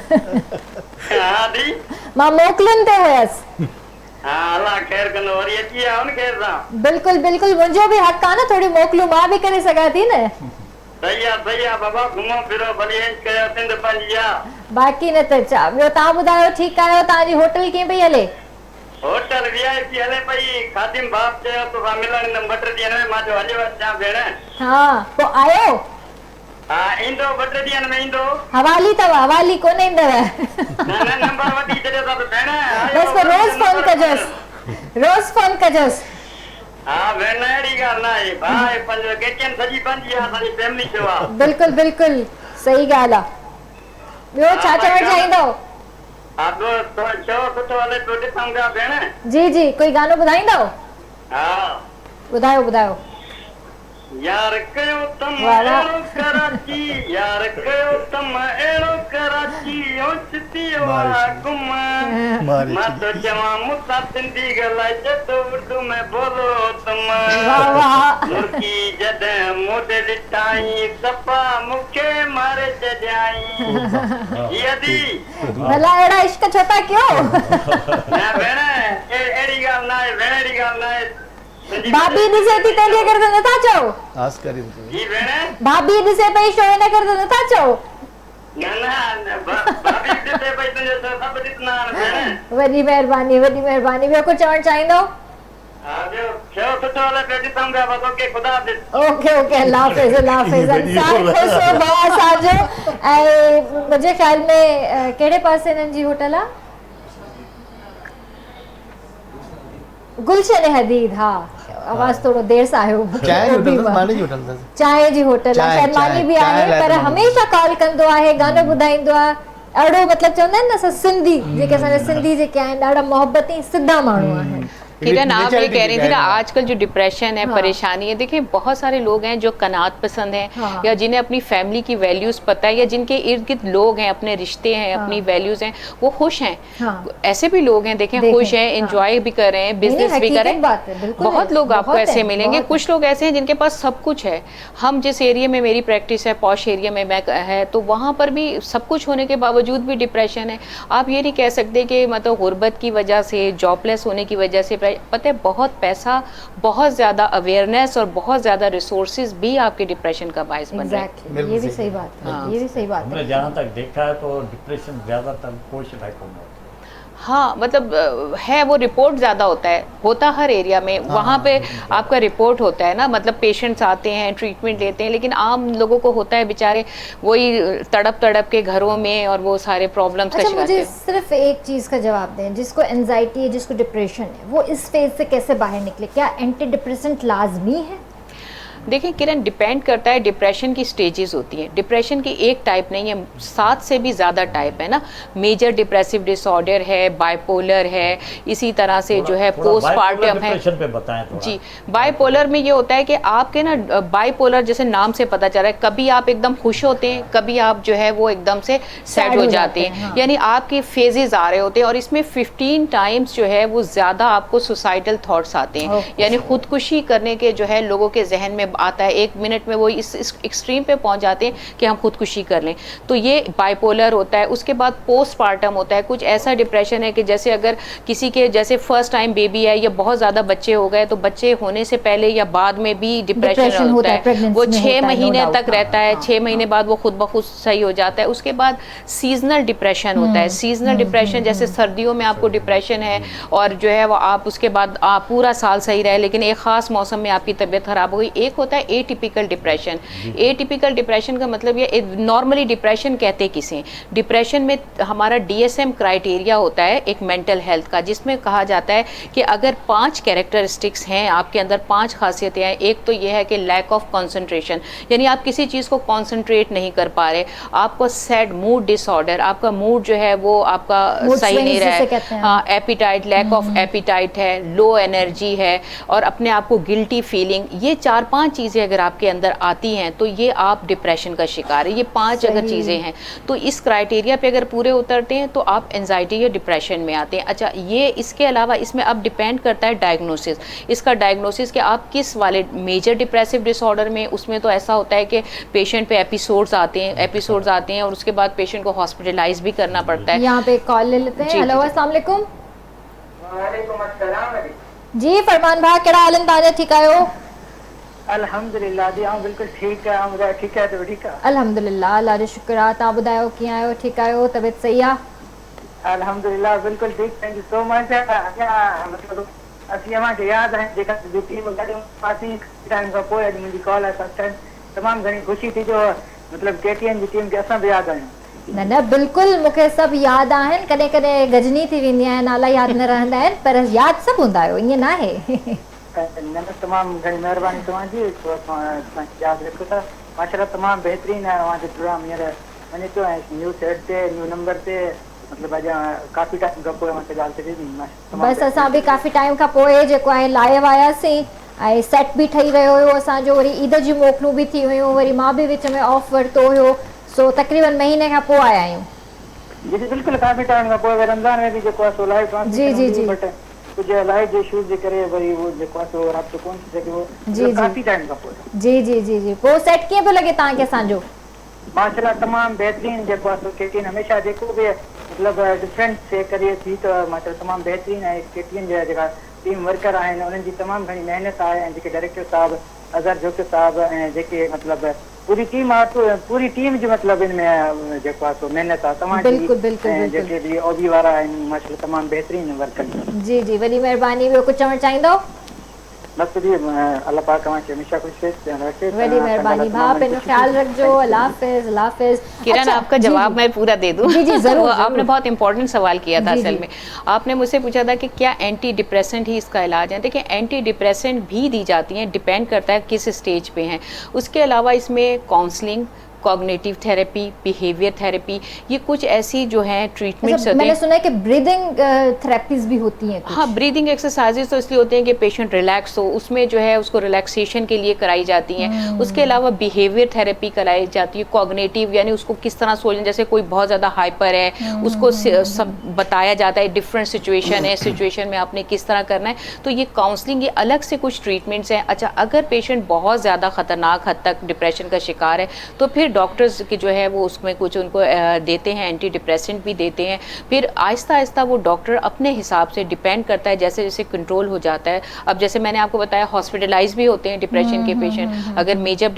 Speaker 4: हां दी
Speaker 1: मां मोकलन ते हुयस
Speaker 4: हां अल्लाह खैर कनो वरी अची आ उन खैर सा
Speaker 1: बिल्कुल बिल्कुल मुंहिंजो बि हक़ आहे न थोड़ी मोकलूं मां बि करे सघां थी न
Speaker 4: सही आ बाबा घुमो फिरो भली इंज कयो सिंध पंजी आ
Speaker 1: बाक़ी न त छा ॿियो तव्हां ॿुधायो ठीकु आहियो तव्हांजी होटल कीअं पई हले
Speaker 4: होटल वीआईपी हले पई खादिम बाप चयो तो मिलण न बटर ॾींहं में मां जो हली वञा भेण
Speaker 1: हा पोइ आयो
Speaker 4: हा ईंदो बटर ॾींहं में ईंदो
Speaker 1: हवाली अथव हवाली कोन ईंदव
Speaker 4: न नंबर वठी छॾियो अथव भेण
Speaker 1: बसि पोइ रोज़ फोन कजोसि
Speaker 4: हा भेण अहिड़ी ॻाल्हि न आहे भाई पंहिंजो किचन सॼी पंहिंजी आहे असांजी फैमिली शो आहे
Speaker 1: बिल्कुलु सही ॻाल्हि आहे ॿियो छा चवणु चाहींदव
Speaker 4: हा ॿियो शो सुठो हले पियो ॾिसूं पिया भेण
Speaker 1: जी कोई गानो ॿुधाईंदव
Speaker 4: हा
Speaker 1: ॿुधायो
Speaker 4: यार कयो तम
Speaker 1: वाह, वाह।
Speaker 4: अहिड़ो कराची यार कयो तम अहिड़ो कराची ओ चितियो आहे गुम मां तो चवां मूंसां सिंधी ॻाल्हाए तो उर्दू में बोलो तम
Speaker 1: वाह
Speaker 4: मुर्गी जॾहिं मोढे ॾिठाई सफ़ा मूंखे मारे छॾियाई यदि
Speaker 1: भला अहिड़ा इश्क छो था कयो
Speaker 4: न भेण अहिड़ी ॻाल्हि न आहे भेण अहिड़ी ॻाल्हि न आहे
Speaker 1: भाभी ॾिसे थी तंहिंजे करे त नथा चओ
Speaker 3: आस करी
Speaker 4: जी भेण
Speaker 1: भाभी ॾिसे पई शो इन करे त नथा चओ
Speaker 4: न भाभी ॾिसे पई तुंहिंजो सभु ॾिसंदा आहिनि भेण
Speaker 1: वॾी महिरबानी ॿियो कुझु चवणु चाहींदो
Speaker 4: हा ॿियो शो सुठो हले पियो ॾिसूं पिया बसि ओके ख़ुदा हाफ़िज़
Speaker 1: ओके अल्लाह हाफ़िज़ इंसान ख़ुशि हो भाउ असांजो ऐं मुंहिंजे ख़्याल में कहिड़े पासे हिननि जी होटल आहे गुलशन हदीद हा आवाज़ थोड़ो देर सां आयो
Speaker 3: चाय होटल मानी होटल
Speaker 1: चांहि जी होटल आहे शायदि मानी बि आहे पर हमेशह कॉल कंदो आहे गानो ॿुधाईंदो आहे ॾाढो मतिलबु चवंदा आहिनि न असां सिंधी जेके असांजा सिंधी जेके आहिनि ॾाढा मोहब्बती सिधा माण्हू आहिनि
Speaker 2: किरण आप ये कह रही थी ना आजकल जो डिप्रेशन है परेशानी है देखिए बहुत सारे लोग हैं जो कनात पसंद हैं या जिन्हें अपनी फैमिली की वैल्यूज पता है या जिनके इर्द गिर्द लोग हैं अपने रिश्ते हैं अपनी वैल्यूज हैं वो खुश हैं ऐसे भी लोग हैं देखें खुश हैं एंजॉय भी कर रहे हैं बिजनेस भी कर रहे हैं बहुत लोग आपको ऐसे मिलेंगे कुछ लोग ऐसे हैं जिनके पास सब कुछ है हम जिस एरिया में मेरी प्रैक्टिस है पॉश एरिया में मैं है तो वहाँ पर भी सब कुछ होने के बावजूद भी डिप्रेशन है आप ये नहीं कह सकते कि मतलब गुर्बत की वजह से जॉबलेस होने की वजह से पता है बहुत पैसा बहुत ज़्यादा अवेयरनेस और बहुत ज़्यादा रिसोर्सेज भी आपके डिप्रेशन का बायस बन रहे हैं
Speaker 1: ये भी सही बात है ये भी सही बात है
Speaker 6: हमने जहाँ तक देखा है तो डिप्रेशन ज़्यादातर पोस्ट टाइप में होता है
Speaker 2: हाँ मतलब है वो रिपोर्ट ज़्यादा होता हर एरिया में वहाँ पे आपका रिपोर्ट होता है ना मतलब पेशेंट्स आते हैं ट्रीटमेंट लेते हैं लेकिन आम लोगों को होता है बेचारे वही तड़प के घरों में और वो सारे प्रॉब्लम्स का शिकार
Speaker 1: मुझे सिर्फ एक चीज़ का जवाब दें जिसको एंजाइटी है जिसको डिप्रेशन है वो इस फेज से कैसे बाहर निकले क्या एंटी डिप्रेसेंट लाजमी है
Speaker 2: देखिए किरण डिपेंड करता है डिप्रेशन की स्टेजेस होती हैं डिप्रेशन की एक टाइप नहीं है 7 से भी ज़्यादा टाइप है ना मेजर डिप्रेसिव डिसऑर्डर है बाइपोलर है इसी तरह से जो है पोस्टपार्टम है जी बाइपोलर में ये होता है कि आपके ना बाइपोलर जैसे नाम से पता चल रहा है कभी आप एकदम खुश होते हैं कभी आप जो है वो एकदम से सैड हो जाते हैं यानी आपके फेजेस आ रहे होते हैं और इसमें 15 टाइम्स जो है वो ज़्यादा आपको सुसाइडल थॉट्स आते हैं यानी खुदकुशी करने के जो है लोगों के जहन में आता है 1 मिनट में वो इस एक्सट्रीम पे पहुंच जाते हैं कि हम खुदकुशी कर लें तो ये बाइपोलर होता है उसके बाद पोस्टपार्टम होता है कुछ ऐसा डिप्रेशन है कि जैसे अगर किसी के जैसे फर्स्ट टाइम बेबी है या बहुत ज़्यादा बच्चे हो गए तो बच्चे होने से पहले या बाद में भी डिप्रेशन होता है वो 6 महीने तक रहता है 6 महीने बाद वो खुद ब खुद सही हो जाता है उसके बाद सीजनल डिप्रेशन होता है सीजनल डिप्रेशन जैसे सर्दियों में आपको डिप्रेशन है और जो है वो आप उसके बाद आप पूरा साल सही रहे लेकिन एक ख़ास मौसम में आपकी तबीयत ख़राब हो गई एक होता है एटिपिकल डिप्रेशन एटिपिकल डिप्रेशन का मतलब ये नॉर्मली डिप्रेशन कहते किसे डिप्रेशन में हमारा DSM क्राइटेरिया होता है एक मेंटल हेल्थ का जिसमें कहा जाता है कि अगर 5 कैरेक्टरिस्टिक्स हैं आपके अंदर 5 खासियतें हैं एक तो ये है कि लैक ऑफ कंसंट्रेशन यानी आप किसी चीज़ को कंसंट्रेट नहीं कर पा रहे आपको सैड मूड डिसऑर्डर आपका मूड जो है वो आपका सही नहीं रहा है हाँ एपिटाइट लैक ऑफ एपिटाइट है लो एनर्जी है और अपने आप को गिल्टी फीलिंग ये 4-5 चीज़ें अगर आपके अंदर आती हैं तो ये आप डिप्रेशन का शिकार है। ये 5 अगर चीज़ें हैं तो इस क्राइटेरिया पे अगर पूरे उतरते हैं तो आप एंजाइटी या डिप्रेशन में आते हैं। अच्छा, ये इसके अलावा इसमें अब डिपेंड करता है डायग्नोसिस, इसका डायग्नोसिस कि आप किस वाले मेजर डिप्रेसिव डिसऑर्डर में, उसमें तो ऐसा होता है कि पेशेंट पे एपिसोड्स आते हैं और उसके बाद पेशेंट को हॉस्पिटलाइज भी करना पड़ता है।
Speaker 1: यहाँ पे कॉल ले लेते हैं। हेलो, अस्सलाम वालेकुम।
Speaker 7: वालेकुम अस्सलाम
Speaker 1: जी फरमान भाई, केड़ा हाल है ताजा? ठीक आयो?
Speaker 7: अल्हम्दुलिल्लाह जी, हाँ बिल्कुल ठीक है। मुझे ठीक है तो ठीक है
Speaker 1: अल्हम्दुलिल्लाह, अल्लाह जो शुक्र आहे। तव्हां ॿुधायो कीअं आहियो? ठीक आहियो? तबियत सही आहे?
Speaker 7: अल्हम्दुलिल्लाह बिल्कुल ठीक। Thank you so much. मतलब असीं असांखे यादि आहे जेका टीम गॾु हुआसीं टाइम खां पोइ अॼु मुंहिंजी कॉल आहे फर्स्ट टाइम। तमामु घणी ख़ुशी थी जो मतलब KTN जी टीम खे असां बि यादि आहियूं।
Speaker 1: न न बिल्कुलु, मूंखे सभु यादि आहिनि। कॾहिं कॾहिं गजनी थी वेंदी आहियां, नाला यादि न रहंदा आहिनि, पर यादि सभु हूंदा आहियो, ईअं न आहे।
Speaker 7: न तमामु घणी महिरबानी तव्हांजी, यादि रखो था। माशाल्लाह तमामु बहितरीनु आहे तव्हांजो प्रोग्राम। हींअर वञे थो ऐं न्यूज़ हेड ते न्यू नंबर ते मतलब अॼु काफ़ी टाइम खां पोइ मूंखे ॻाल्हि थिए थी।
Speaker 1: बसि असां बि काफ़ी टाइम खां पोइ जेको आहे लाइव आयासीं ऐं सेट बि ठही रहियो हुयो असांजो। वरी ईद जी मोकलूं बि थी हुयूं, वरी मां बि विच में ऑफ वरितो हुयो। सो तक़रीबन महीने खां पोइ आया आहियूं।
Speaker 7: जी जी बिल्कुलु, काफ़ी टाइम खां पोइ रमज़ान में बि जेको आहे सो लाइव
Speaker 1: जी
Speaker 7: बट कुझु लाइव जे इशूज़ जे करे वरी उहो जेको आहे सो राब्तो कोन थी सघियो।
Speaker 1: जी
Speaker 7: काफ़ी टाइम खां पोइ।
Speaker 1: जी जी जी जी पोइ सेट कीअं पियो लॻे तव्हांखे असांजो?
Speaker 7: माशाल्लाह तमामु बहितरीनु जेको आहे सो KTN हमेशह जेको बि मतलब डिफरेंट से करे थी त माशाल्लाह तमामु बहितरीनु आहे। KTN जा जेका टीम वर्कर आहिनि उन्हनि जी तमामु घणी महिनत आहे ऐं जेके डायरेक्टर साहब अज़हर जोकियो साहब ऐं जेके मतलब पूरी टीम आहे, पूरी टीम जी मतलब इनमें जेको आहे सो महिनत आहे तव्हांजी ऐं जेके बि OB वारा आहिनि माशाल्लाह तमामु बहितरीनु वर्कर।
Speaker 1: जी जी वॾी महिरबानी। ॿियो कुझु चवणु चाहींदो?
Speaker 7: बस जी अल्लाह पाक तव्हांखे हमेशह ख़ुशि रखे।
Speaker 1: वॾी महिरबानी भाउ, पंहिंजो ख्याल रखिजो। अल्लाह हाफ़िज़, अल्लाह हाफ़िज़।
Speaker 2: किरण, आपका जवाब मैं पूरा दे दूं?
Speaker 1: जी जी जरूर।
Speaker 2: आपने बहुत इंपॉर्टेंट सवाल किया था। असल में आपने मुझसे पूछा था कि क्या एंटी डिप्रेसेंट ही इसका इलाज है। देखिए, एंटी डिप्रेसेंट भी दी जाती हैं, डिपेंड करता है किस स्टेज पे हैं। उसके अलावा इसमें counselling, cognitive therapy, behaviour therapy, ये कुछ ऐसी जो हैं ट्रीटमेंट्स होते हैं।
Speaker 1: मैंने सुना है कि ब्रीदिंग थेरेपीज भी होती हैं कुछ।
Speaker 2: हाँ, ब्रीदिंग एक्सरसाइजेस तो इसलिए होते हैं कि पेशेंट रिलैक्स हो, उसमें जो है उसको रिलैक्सेशन के लिए कराई जाती हैं। उसके अलावा बिहेवियर थेरेपी कराई जाती है, कॉग्निटिव यानी उसको किस तरह सोचना, जैसे कोई बहुत ज़्यादा हाइपर है उसको सब बताया जाता है, डिफरेंट सिचुएशन है, सिचुएशन में आपने किस तरह करना है। तो ये काउंसलिंग, ये अलग से कुछ ट्रीटमेंट्स हैं। अच्छा, अगर पेशेंट बहुत ज़्यादा ख़तरनाक हद तक डिप्रेशन का शिकार है तो फिर डॉक्टर्स की जो है वो उसमें कुछ उनको देते हैं, एंटी डिप्रेसेंट भी देते हैं। फिर आहिस्ता आहिस्ता वो डॉक्टर अपने हिसाब से, डिपेंड करता है जैसे जैसे कंट्रोल हो जाता है। अब जैसे मैंने आपको बताया हॉस्पिटलाइज भी होते हैं डिप्रेशन के पेशेंट। अगर मेजर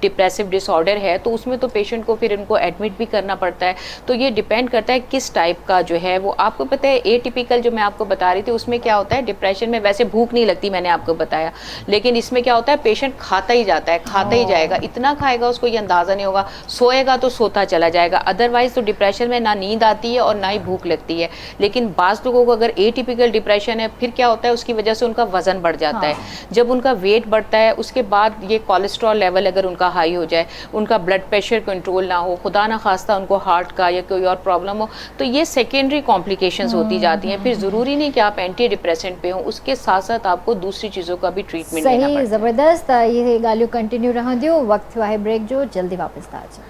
Speaker 2: डिप्रेसिव डिसऑर्डर है तो उसमें तो पेशेंट को फिर इनको एडमिट भी करना पड़ता है। तो ये डिपेंड करता है किस टाइप का जो है वो। आपको पता है एटिपिकल जो मैं आपको बता रही थी उसमें क्या होता है, डिप्रेशन में वैसे भूख नहीं लगती, मैंने आपको बताया, लेकिन इसमें क्या होता है पेशेंट खाता ही जाता है, खाता ही जाएगा, इतना खाएगा उसको ये अंदाज़ा नहीं होगा, सोएगा तो सोता चला जाएगा। अदरवाइज तो डिप्रेशन में ना नींद आती है और ना ही भूख लगती है। लेकिन बाज़ लोगों को अगर एटिपिकल डिप्रेशन है फिर क्या होता है उसकी वजह से उनका वज़न बढ़ जाता है। जब उनका वेट बढ़ता है उसके बाद ये कोलेस्ट्रॉल लेवल अगर उनका हाई हो जाए, उनका ब्लड प्रेशर कंट्रोल ना हो, खुदा ना खास्ता उनको हार्ट का या कोई और प्रॉब्लम हो, तो ये सेकेंडरी कॉम्प्लिकेशंस होती जाती हैं। फिर ज़रूरी नहीं कि आप एंटी डिप्रेसेंट पे हो, उसके साथ साथ आपको दूसरी चीज़ों का भी ट्रीटमेंट लेना पड़ता है।
Speaker 1: सही, ज़बरदस्त। ये ॻाल्हियूं कंटिन्यू रहंदियूं। वक्त थियो आहे ब्रेक जो, जल्दी वापस था अचूं।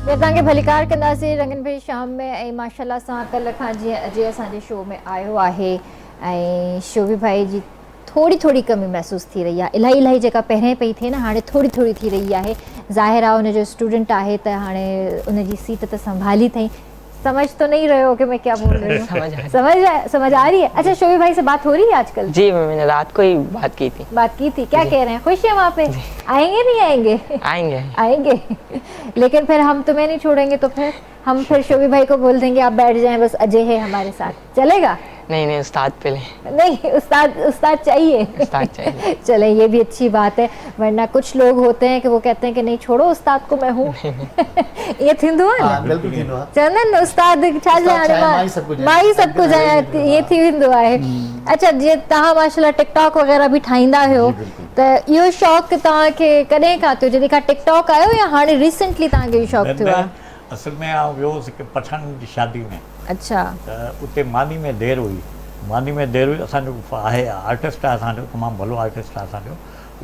Speaker 1: तव्हांखे भलीकार कंदासीं रंगन भरी शाम में। ऐं माशाल्लाह सां कल्ह खां जीअं अजय असांजे शो में आयो आहे ऐं शोभी भाई जी थोड़ी कमी महसूस थी रही आहे। इलाही जेका पहिरें पई थिए न हाणे थोड़ी थी रही आहे। ज़ाहिर आहे हुनजो स्टूडेंट आहे त हाणे उनजी सीट त संभाली अथई। समझ तो नहीं रहे हो कि मैं क्या बोल रही हूँ? समझ आ रही है। अच्छा, शोभी भाई से बात हो रही है आजकल?
Speaker 8: जी मैंने रात को ही बात की थी।
Speaker 1: क्या कह रहे हैं? खुश है वहाँ पे? आएंगे नहीं आएंगे? आएंगे लेकिन फिर हम तुम्हें नहीं छोड़ेंगे, तो फिर हम शोभी भाई को बोल देंगे आप बैठ जाएं, बस अजय है हमारे साथ, चलेगा?
Speaker 8: नहीं उस्ताद पे ले।
Speaker 1: नहीं, उस्ताद चाहिए। चले, ये भी अच्छी बात है, वरना कुछ लोग होते हैं कि वो कहते हैं कि नहीं छोड़ो उस्ताद को, मैं हूँ। ये थींदो आहे न?
Speaker 3: बिल्कुल थींदो आहे।
Speaker 1: चवंदा आहिनि उस्ताद छा जाने माई सब कुछ आहे, ये थी वेंदो आहे। अच्छा, जीअं तव्हां माशाल्लाह टिकटॉक वग़ैरह बि ठाहींदा आहियो, त इहो शौक़ु तव्हांखे कॾहिं खां थियो, जॾहिं खां टिकटॉक आयो या हाणे रिसेंटली तव्हांखे इहो शौक़ु थियो आहे?
Speaker 6: असल में आउं वियोसि हिकु पठान जी शादी में।
Speaker 1: अच्छा।
Speaker 6: त उते मानी में देरि हुई, असांजो आहे आर्टिस्ट आहे, असांजो तमामु भलो आर्टिस्ट आहे असांजो,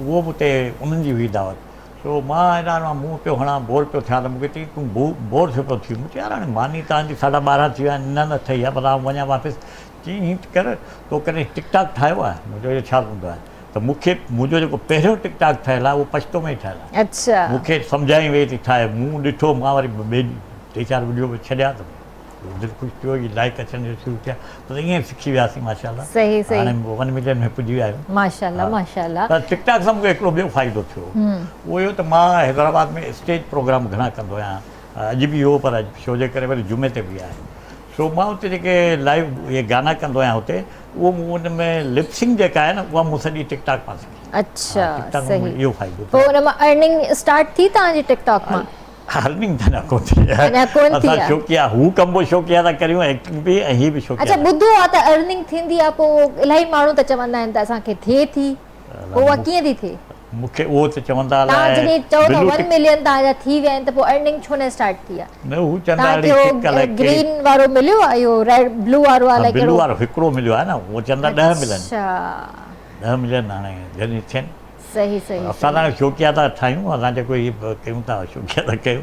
Speaker 6: उहो बि उते उन्हनि जी हुई दावत। सो मां हेॾा मुंहुं पियो हणां, बोर पियो थियां, त मूंखे चई तूं बोर छो पियो थी? मूंखे यार हाणे मानी तव्हांजी 12:30 थी विया, न ठही आहे, पर आउं वञा वापसि। चई हीअं कर, तो कॾहिं टिकटॉक ठाहियो आहे? मुंहिंजो इहो छा हूंदो आहे? त मूंखे मुंहिंजो जेको पहिरियों टिकटॉक ठहियलु आहे उहो पछतो में ई ठहियलु आहे।
Speaker 1: अच्छा।
Speaker 6: मूंखे सम्झाई वई थी ठाहे, मूं ॾिठो, मां वरी ॿिए 3-4 वीडियो में छॾिया, त दिलि ख़ुशि थियो, लाइक अचण शुरू थिया, त ईअं सिखी वियासीं माशाल्लाह।
Speaker 1: सही
Speaker 6: हाणे 1 मिलियन में पुॼी विया आहियूं
Speaker 1: माशाल्लाह।
Speaker 6: त टिकटॉक सां मूंखे हिकिड़ो ॿियो फ़ाइदो थियो, उहो इहो त मां हैदराबाद में स्टेज प्रोग्राम घणा कंदो आहियां, अॼु बि हो, पर शो जे करे वरी जुमे ते बि आहे। सो मां हुते जेके लाइव इहे गाना कंदो आहियां हुते, उहो उन में लिपसिंग जेका आहे न, उहा मूं सॼी टिकटॉक पां सिखी।
Speaker 1: अच्छा, सही।
Speaker 6: इहो फ़ाइदो
Speaker 1: पोइ उन मां अर्निंग स्टार्ट थी तव्हांजी टिकटॉक मां?
Speaker 6: अर्निंग त न कोन थी असां शौक़िया, हू कमु शौक़िया था करियूं, एक्टिंग बि ऐं हीअ बि शौक़िया।
Speaker 1: अच्छा, ॿुधो आहे त अर्निंग थींदी आहे, पोइ इलाही माण्हू त चवंदा आहिनि त असांखे थिए थी, पोइ उहा कीअं थी थिए?
Speaker 6: मूंखे उहो त चवंदा
Speaker 1: तव्हां जॾहिं चओ था 1 मिलियन तव्हांजा थी विया आहिनि, त पोइ अर्निंग छो न स्टार्ट थी आहे?
Speaker 6: न, हू चवंदा
Speaker 1: ग्रीन वारो मिलियो आहे, इहो रेड ब्लू वारो आहे?
Speaker 6: ब्लू वारो हिकिड़ो मिलियो आहे न, उहो चवंदा 10 मिलियन।
Speaker 1: अच्छा,
Speaker 6: 10 मिलियन हाणे जॾहिं थियनि।
Speaker 1: सही।
Speaker 6: असां त शौक़िया था ठाहियूं, असां जेको इहे कयूं था शौक़िया था कयूं,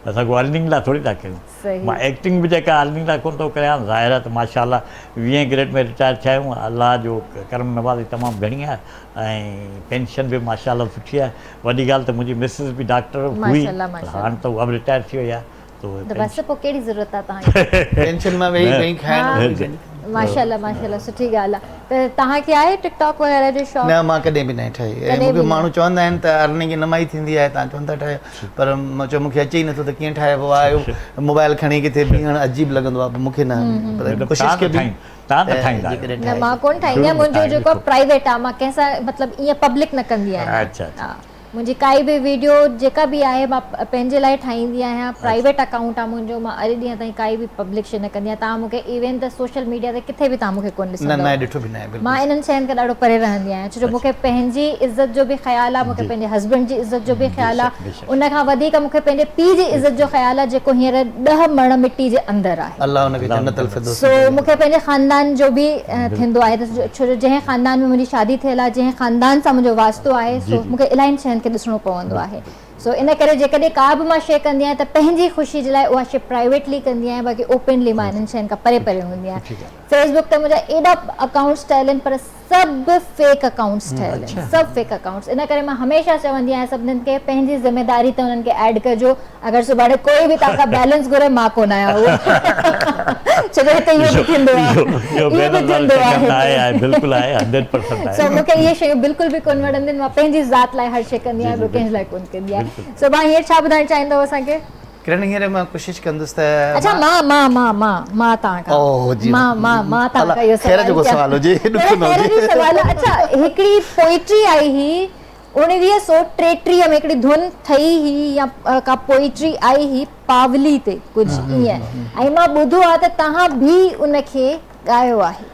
Speaker 6: असां को अर्निंग लाइ थोरी था कयूं। मां एक्टिंग बि जेका अर्निंग लाइ कोन थो करियां, ज़ाहिर आहे त माशाल्लाह 20 ग्रेड में रिटायर थिया आहियूं, अलाह जो करम नवाज़ी तमामु घणी आहे, ऐं पेंशन बि माशाल्लाह सुठी आहे। वॾी ॻाल्हि त मुंहिंजी मिसिस बि डॉक्टर हुई, हाणे त उहा बि रिटायर थी वई आहे, त
Speaker 1: बस पोइ कहिड़ी ज़रूरत आहे तव्हांखे?
Speaker 3: पेंशन मां वेही खाइण।
Speaker 1: माशाल्लाह, सुठी ॻाल्हि आहे। त तव्हांखे आहे टिकटॉक वग़ैरह जो शौक़ु?
Speaker 3: न, मां कॾहिं बि न ठाही। मूंखे माण्हू चवंदा आहिनि त अर्निंग इन मां ई थींदी आहे, तव्हां चवंदा ठाहियो, पर मां चयो मूंखे अचे ई नथो, त कीअं ठाहिबो आहे? मोबाइल खणी किथे बीहण अजीब लॻंदो आहे, मूंखे न। कोशिशि कई
Speaker 1: न, मां कोन ठाहींदी आहियां, मुंहिंजो जेको प्राइवेट आहे, मां कंहिंसां मतिलबु ईअं पब्लिक न कंदी आहियां।
Speaker 6: अच्छा।
Speaker 1: मुंहिंजी काई बि वीडियो जेका बि आहे मां पंहिंजे लाइ ठाहींदी आहियां, प्राइवेट अकाउंट आहे मुंहिंजो, मां अॼु ॾींहं ताईं काई बि पब्लिक शइ न कंदी आहियां। तव्हां मूंखे इवन त सोशल मीडिया ते किथे बि तव्हां मूंखे कोन ॾिसंदव। मां इन्हनि शयुनि खे ॾाढो परे रहंदी आहियां, छो जो मूंखे पंहिंजी इज़त जो बि ख़्यालु आहे, मूंखे पंहिंजे हस्बैंड जी इज़त जो बि ख़्यालु आहे, उन खां वधीक मूंखे पंहिंजे पीउ जी इज़त जो ख़्यालु आहे, जेको हींअर 10 मण मिटी जे अंदरि आहे।
Speaker 3: अल्लाह हुनखे जन्नत अल फिरदौस।
Speaker 1: सो मूंखे पंहिंजे ख़ानदान जो बि थींदो आहे, छो जो जंहिं ख़ानदान में मुंहिंजी शादी थियल आहे, जंहिं ख़ानदान सां मुंहिंजो वास्तो आहे, सो मूंखे इलाही शयुनि खे ॾिसणो पवंदो आहे। सो इन करे जेकॾहिं का बि मां शइ कंदी आहियां त पंहिंजी ख़ुशी जे लाइ उहा शइ प्राइवेटली कंदी आहियां, बाक़ी ओपनली मां इन्हनि शयुनि खां परे हूंदी आहियां। फेसबुक ते मुंहिंजा एॾा अकाउंट्स ठहियल आहिनि, पर सभु फेक अकाउंट्स ठहियल आहिनि, सभु फेक अकाउंट्स। इन करे मां हमेशह चवंदी आहियां सभिनीनि खे, पंहिंजी ज़िमेदारी त उन्हनि खे ऐड कजो। अगरि सुभाणे कोई बि तव्हां खां बैलेंस घुरे, मां कोन आहियां उहो, छो जो हिते इहो बि थींदो आहे। सो मूंखे इहे शयूं बिल्कुलु बि कोन वणंदियूं आहिनि, मां पंहिंजी ज़ात लाइ हर शइ कंदी आहियां, ॿियो कंहिंजे लाइ कोन कंदी आहियां। सो मां हींअर छा ॿुधाइणु चाहींदव असांखे?
Speaker 3: किरण, हींअर मां कोशिशि कंदुसि त
Speaker 1: अच्छा मां तव्हांखां इहो सवाल हुजे। अच्छा, हिकिड़ी पोइट्री आई हुई 1933 में, हिकिड़ी धुन ठही हुई या का पोइट्री आई हुई पावली ते कुझु ईअं, ऐं मां ॿुधो आहे त तव्हां बि उनखे ॻायो आहे।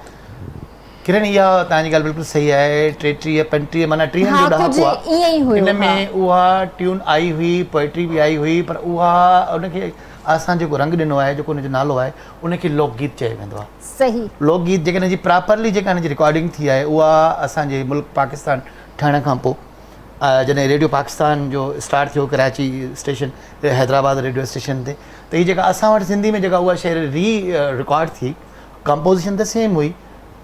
Speaker 3: किरण, इहा तव्हांजी ॻाल्हि बिल्कुलु सही आहे। 33 35 माना 30 जो ॾहाको आहे, इन में उहा ट्यून आई हुई, पोइट्री बि आई हुई, पर उहा उनखे असां जेको रंग ॾिनो आहे, जेको हुनजो नालो आहे, उनखे लोकगीत चयो वेंदो आहे।
Speaker 1: सही।
Speaker 3: लोकगीत जेके हिनजी प्रॉपरली जेका हिनजी रिकॉर्डिंग थी आहे, उहा असांजे मुल्क पाकिस्तान ठहण खां पोइ, जॾहिं रेडियो पाकिस्तान जो स्टार्ट थियो Karachi station, Hyderabad radio station ते, त हीअ जेका असां वटि सिंधी में जेका उहा शइ रिकॉर्ड थी, कंपोज़िशन त सेम हुई,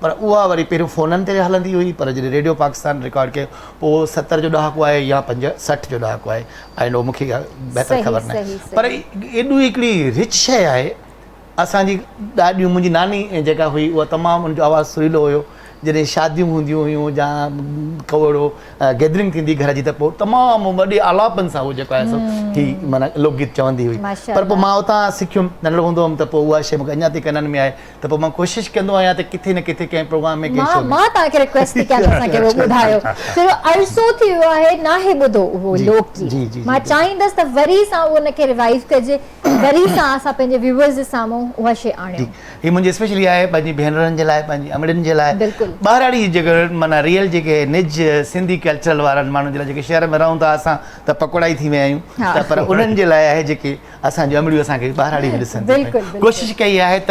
Speaker 3: पर उहा वरी पहिरियों फ़ोननि ते हलंदी हुई, पर जॾहिं रेडियो पाकिस्तान रिकॉर्ड कयो, पोइ 70 जो ॾहाको आहे या 60 जो ॾहाको आहे, आई नो, मूंखे बहितर ख़बर न आहे, पर एॾो हिकिड़ी रिच शइ आहे असांजी ॾाॾियूं मुंहिंजी नानी जेका हुई उहा तमामु उनजो आवाज़ु सुरीलो हुयो जॾहिं शादियूं हूंदियूं हुयूं या कवड़ो गैदरिंग थींदी घर जी त पोइ तमामु वॾे आलापन सां उहो जेको आहे सो ही माना लोकगीत चवंदी हुई पर पोइ मां उतां सिखियुमि नंढड़ो हूंदो हुअमि त पोइ उहा शइ मूंखे अञा ताईं कननि में आहे त पोइ मां कोशिशि कंदो आहियां त किथे न किथे कंहिं प्रोग्राम में कंहिं शो में
Speaker 1: मां तव्हांखे रिक्वेस्ट थी कयां असांखे उहो ॿुधायो छो अरसो थी वियो आहे नाहे ॿुधो उहो लोकगीत मां चाहींदसि त वरी सां उहो उनखे रिवाइव कजे वरी सां असां पंहिंजे व्यूअर्स जे साम्हूं उहा शइ आणियूं
Speaker 3: ही मुंहिंजी स्पेशली आहे पंहिंजी भेनरुनि जे लाइ पंहिंजी अमड़ियुनि जे लाइ
Speaker 1: बिल्कुलु
Speaker 3: ॿाहिराड़ी जेके माना रियल जेके निज सिंधी कल्चरल वारनि माण्हुनि जे लाइ जेके शहर में रहूं था असां त पकोड़ा ई थी विया आहियूं त पर उन्हनि जे लाइ आहे जेके असांजी अमड़ियूं असांखे ॿाहिराड़ी बि ॾिसनि कोशिशि कई आहे त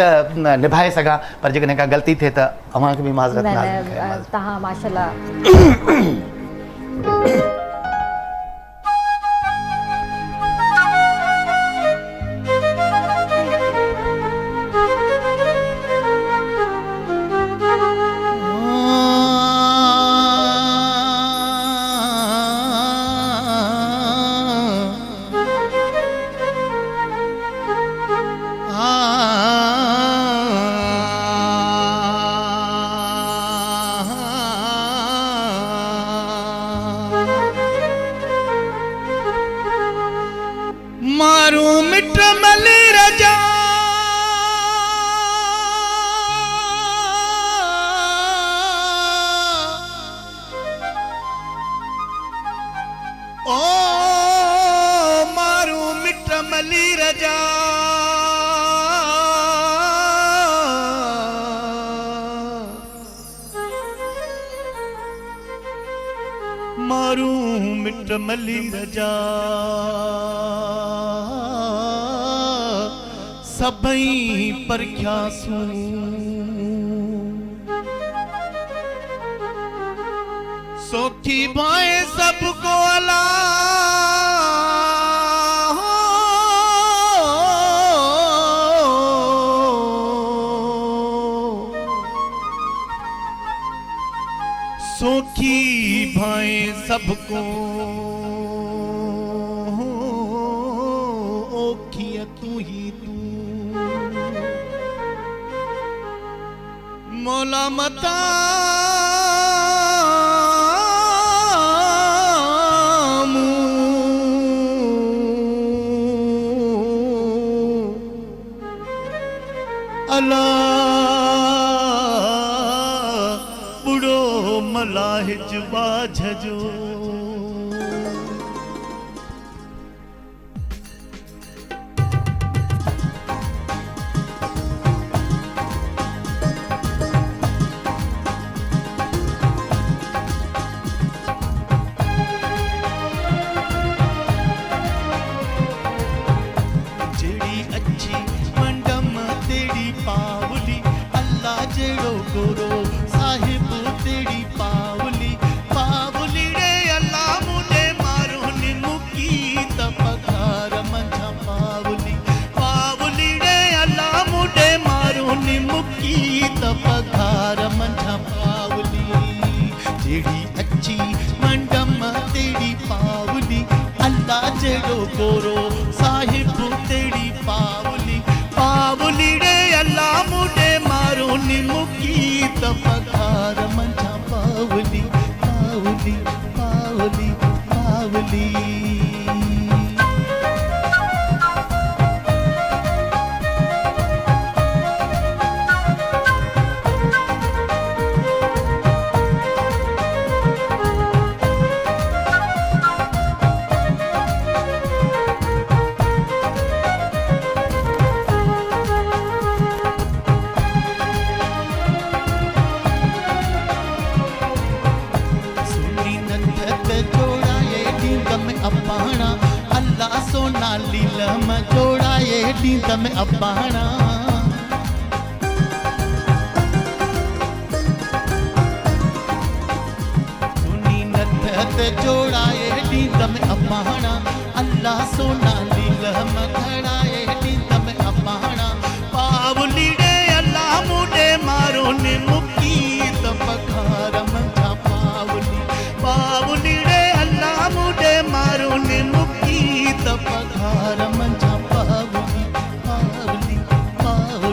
Speaker 3: निभाए सघां पर जेकॾहिं का ग़लती थिए त अव्हांखे बि माज़रत
Speaker 1: तव्हां माशाल्लाह
Speaker 9: मली रजा सबई परख्यासू सोखी भाए सबको अला सोखी भाए सबको ओखिया तू ही तू मौला मता अला बुढ़ो मलाहिज बाझजो जेड़ी अच्छी मंडम तेरी पावली अल्लाह जेड़ो गोरो साहिब तेरी पावली पावली रे अल्लाह मुने मारो नि मुकी तपकार मंझा पावली पावली रे अल्लाह मुने मारो नि मुकी तपकार मंझा पावली जेड़ी अच्छी मंडम तेरी पावली अल्लाह जेड़ो गोरो साहिब तेरी पावली पावली रे अल्लाह मुने मारो नि मुकी तपकार मंझा पावली पावली पावली पावली अब्बाणा अल्लाह सोना लीलम जोड़ाए नींद में अब्बाणा सुनी नथ जोड़ाए नींद में अब्बाणा अल्लाह सोना लीलम घड़ाए नींद में अब्बाणा पावली रे अल्लाह मुने मारो ने मुकी तपखार मंझा पावली पावली रे अल्लाह मुने मारो ने मुकी तपखार मंझा पावली पावली पावली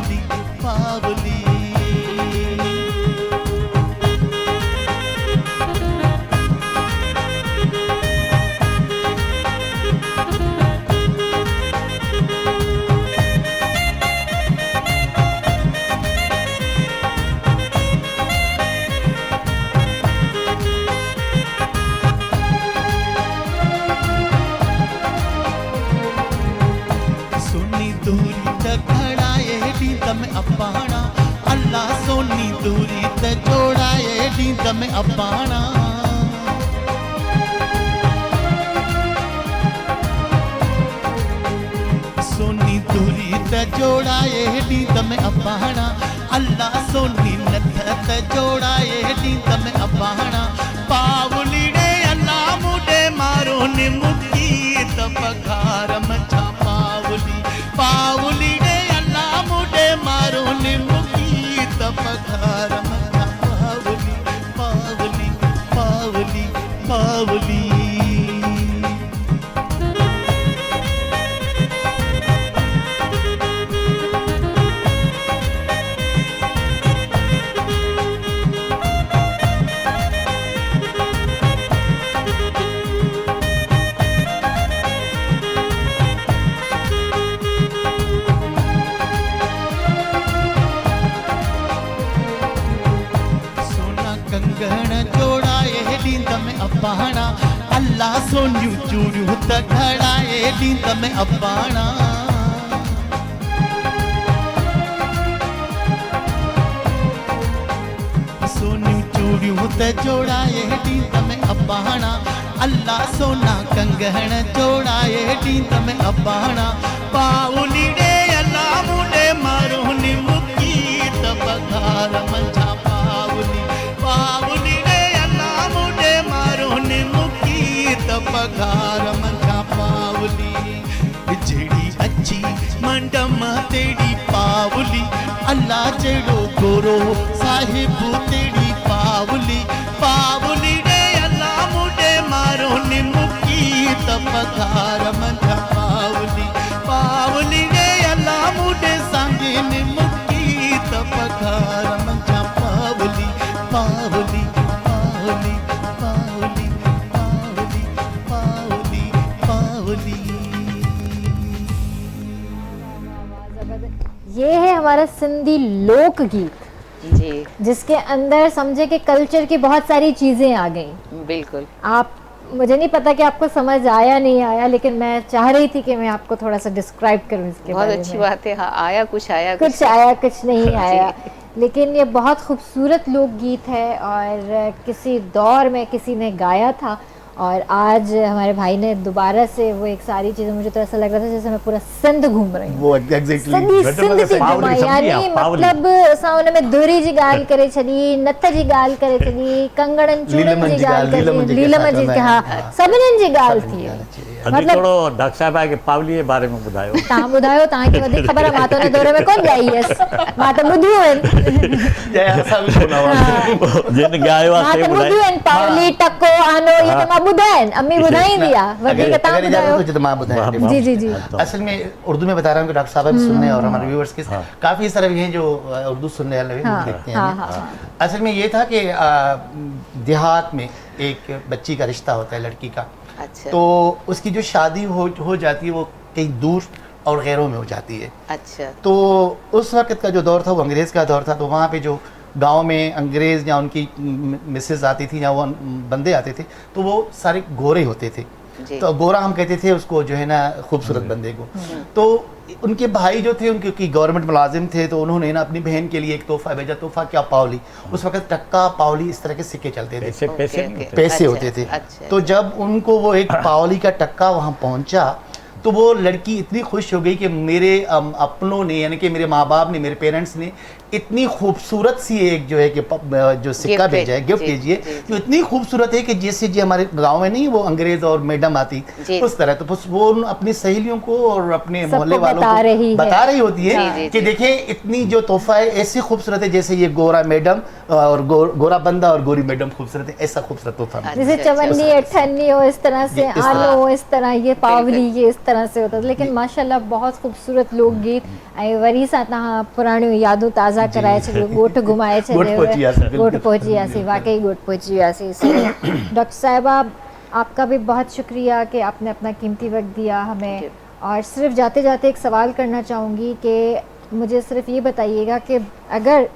Speaker 9: अब्बाणा सोनी दूरी त जोड़ाए ॾींद में अब्बाणा अल्लाह सोनी नथ त जोड़ाए ॾींद में अब्बाणा पावलीड़े अल्लाह मुडे मारो ने मुक्ति त पघार मचा पावली पावलीड़े अल्लाह मुडे मारो ने मुक्ति त पघार मचा पावली पावली पावली पावली कंगण जोड़ाए ॾींद में अब्बाणा अल्लाह सोनियूं चूड़ियूं त घड़ाए ॾींद में अब्बाणा सोनियूं चूड़ियूं त जोड़ाए ॾींद में अब्बाणा अल्लाह सोना कंगण जोड़ाए ॾींद में अब्बाणा पाउलीड़े अल्लाह मुडे मारो नि मुक्ति त पघार मंझा पाउली पावली रे अल्लाह मुडे मारो ने मुक्ति त पघार मंझा पावली जेड़ी अच्छी मंडम तेड़ी पावली अल्लाह जेड़ो गोरो साहिब तेड़ी पावली पावली रे अल्लाह मुडे मारो ने मुक्ति त पघार मंझा पावली पावली रे अल्लाह मुडे सांगे ने मुक्ति त पघार मंझा पावली पावली पावली पावली पावली पावली पावली
Speaker 1: ये है हमारा सिंधी लोकगीत
Speaker 2: जी
Speaker 1: जिसके अंदर समझे कि कल्चर की बहुत सारी चीजें आ गई।
Speaker 2: बिल्कुल।
Speaker 1: आप मुझे नहीं पता कि आपको समझ आया नहीं आया, लेकिन मैं चाह रही थी कि मैं आपको थोड़ा सा डिस्क्राइब करूं इसके
Speaker 2: बहुत
Speaker 1: बारे
Speaker 2: अच्छी
Speaker 1: में।
Speaker 2: बात है। हाँ, आया कुछ
Speaker 1: कुछ नहीं आया लेकिन ये बहुत खूबसूरत लोकगीत है और किसी दौर में किसी ने गाया था और आज हमारे भाई ने दोबारा से वो एक सारी चीजें, मुझे तो ऐसा लग रहा था जैसे मैं पूरा सिंध घूम रही हूँ।
Speaker 3: वो एग्जैक्टली
Speaker 1: सिंध थी घुमाई, यानी मतलब असां हुन में धुरी जी ॻाल्हि करे छॾी, नथ जी ॻाल्हि करे छॾी, कंगड़नि चूड़ियुनि जी ॻाल्हि करे, लीलम जी, हा सभिनीनि जी ॻाल्हि थी।
Speaker 6: मतलब थोड़ो डॉक्टर साहब आहे कि पावली जे बारे में ॿुधायो।
Speaker 1: तव्हां ॿुधायो, तव्हांखे वधीक ख़बर आहे, मां त हुन दौरे में कोन ॻाई हुयसि, मां त ॿुधियूं आहिनि।
Speaker 6: जिन ॻायो आहे
Speaker 1: मां त ॿुधियूं आहिनि, पावली टको आनो, ये त मां ॿुधाया आहिनि, अम्मी ॿुधाईंदी आहे, वधीक तव्हां ॿुधायो।
Speaker 3: तो मां ॿुधायां।
Speaker 1: जी जी जी।
Speaker 3: असल में उर्दू में बता रहा हूँ कि डॉक्टर साहब भी सुन रहे हैं और हमारे व्यूअर्स के काफ़ी सारे भी हैं जो उर्दू सुनने वाले हैं, देखते हैं। असल में ये था कि देहात में एक बच्ची का रिश्ता होता है, लड़की का।
Speaker 2: अच्छा।
Speaker 3: तो उसकी जो शादी हो जाती है वो कहीं दूर और गैरों में हो जाती है।
Speaker 2: अच्छा।
Speaker 3: तो उस वक्त का जो दौर था वो अंग्रेज़ का दौर था, तो वहाँ पे जो गांव में अंग्रेज़ या उनकी मिसेस आती थी या वो बंदे आते थे तो वो सारे गोरे होते थे। तो गोरा हम कहते थे उसको, जो है ना, खूबसूरत बंदे को। तो उनके भाई जो थे उनके गवर्नमेंट मुलाजिम थे, तो उन्होंने ना अपनी बहन के लिए एक तोहफा भेजा। तोहफा क्या? पावली। उस वक्त टक्का पावली इस तरह के सिक्के चलते थे, पैसे होते थे। तो जब उनको वो एक पावली का टक्का वहाँ पहुँचा तो वो लड़की इतनी खुश हो गई कि मेरे अपनों ने, यानी कि मेरे माँ बाप ने, मेरे पेरेंट्स ने इतनी खूबसूरत सी एक जो है कि जो सिक्का भेजा है, गिफ्ट भेजिए, जो इतनी खूबसूरत है कि जैसे जी हमारे गांव में नहीं वो अंग्रेज और मैडम आती उस तरह, तो वो अपनी सहेलियों को और अपने मोहल्ले वालों को बता रही होती है कि देखिए इतनी जो तोहफा है ऐसी खूबसूरत है जैसे ये गोरा मैडम और गोरा बंदा और गोरी मैडम खूबसूरत है, ऐसा खूबसूरत तोहफा।
Speaker 1: जैसे चवन्नी अठन्नी हो इस तरह से, आलो इस तरह, ये पावली ये इस तरह से होता। लेकिन माशाल्लाह बहुत खूबसूरत लोकगीत ऐं वरी सां तव्हां पुराणियूं यादूं ताज़ा कराए छॾियो, ॻोठ घुमाए छॾियो, ॻोठ पहुची वियासीं, वाकई ॻोठ पहुची वियासीं। डॉक्टर साहिबा, आपका भी बहुत शुक्रिया कि आपने अपना कीमती वक्त दिया हमें। और सिर्फ जाते जाते एक सवाल करना चाहूँगी कि मुझे सिर्फ ये बताइएगा कि अगर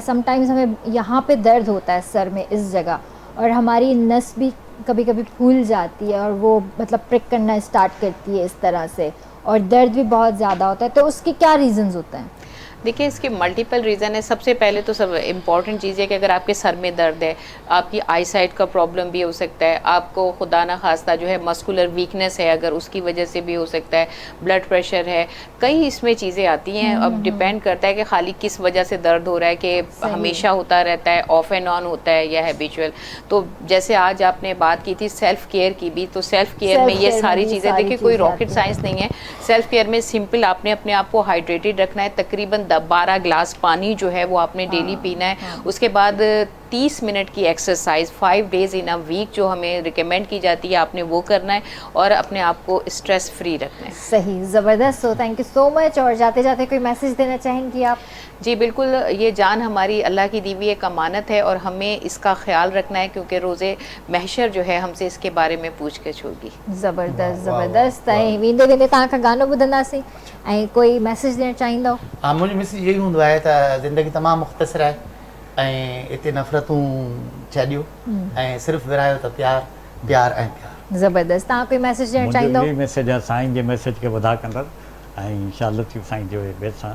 Speaker 1: समटाइम्स हमें यहाँ पे दर्द होता है सर में इस जगह, और हमारी नस भी कभी कभी फूल जाती है और वो मतलब प्रिक करना स्टार्ट करती है इस तरह से, और दर्द भी बहुत ज़्यादा होता है, तो उसके क्या रीज़न्स होते हैं?
Speaker 2: देखिए इसके मल्टीपल रीज़न है। सबसे पहले तो सब इम्पॉर्टेंट चीज़ है कि अगर आपके सर में दर्द है, आपकी आई साइट का प्रॉब्लम भी हो सकता है, आपको खुदा ना खास्ता जो है मस्कुलर वीकनेस है अगर उसकी वजह से भी हो सकता है, ब्लड प्रेशर है, कई इसमें चीज़ें आती हैं। अब डिपेंड करता है कि खाली किस वजह से दर्द हो रहा है, कि हमेशा होता रहता है, ऑफ एंड ऑन होता है या हैबिचुअल। तो जैसे आज आपने बात की थी सेल्फ केयर की भी, तो सेल्फ केयर में ये सारी चीज़ें, देखिए कोई रॉकेट साइंस नहीं है। सेल्फ केयर में सिंपल आपने अपने आप को हाइड्रेटेड रखना है। तकरीबन 12 ग्लास पानी जो है वो आपने डेली पीना है। उसके बाद 30 मिनट की exercise 5 days in a week जो हमें रिकमेंड की जाती है, आपने वो करना है और अपने आप को स्ट्रेस फ्री रखना है।
Speaker 1: सही, ज़बरदस्त। So thank you so much. और जाते जाते कोई मैसेज देना चाहेंगी आप?
Speaker 2: जी बिल्कुल, ये जान हमारी अल्लाह की दी हुई एक अमानत है और हमें इसका ख्याल रखना है, क्योंकि रोज़े महशर जो है हमसे इसके बारे में पूछगिछ होगी।
Speaker 1: ज़बरदस्त ज़बरदस्त। ऐं वेंदे वेंदे तव्हां खां गानो ॿुधंदासीं, ऐं कोई मैसेज ॾियणु चाहींदव?
Speaker 3: हा, मुंहिंजो मैसेज इहो ई हूंदो आहे त ज़िंदगी तमामु मुख़्तसिर आहे ऐं हिते नफ़रतूं छॾियो ऐं सिर्फ़ु विरायो त प्यार प्यार ऐं प्यार।
Speaker 1: ज़बरदस्त। तव्हां कोई मैसेज ॾियणु चाहींदव?
Speaker 6: मुंहिंजो मैसेज आहे साईं जे मैसेज खे वधा कंदड़ ऐं शाह लतीफ़ साईं जो बेद सां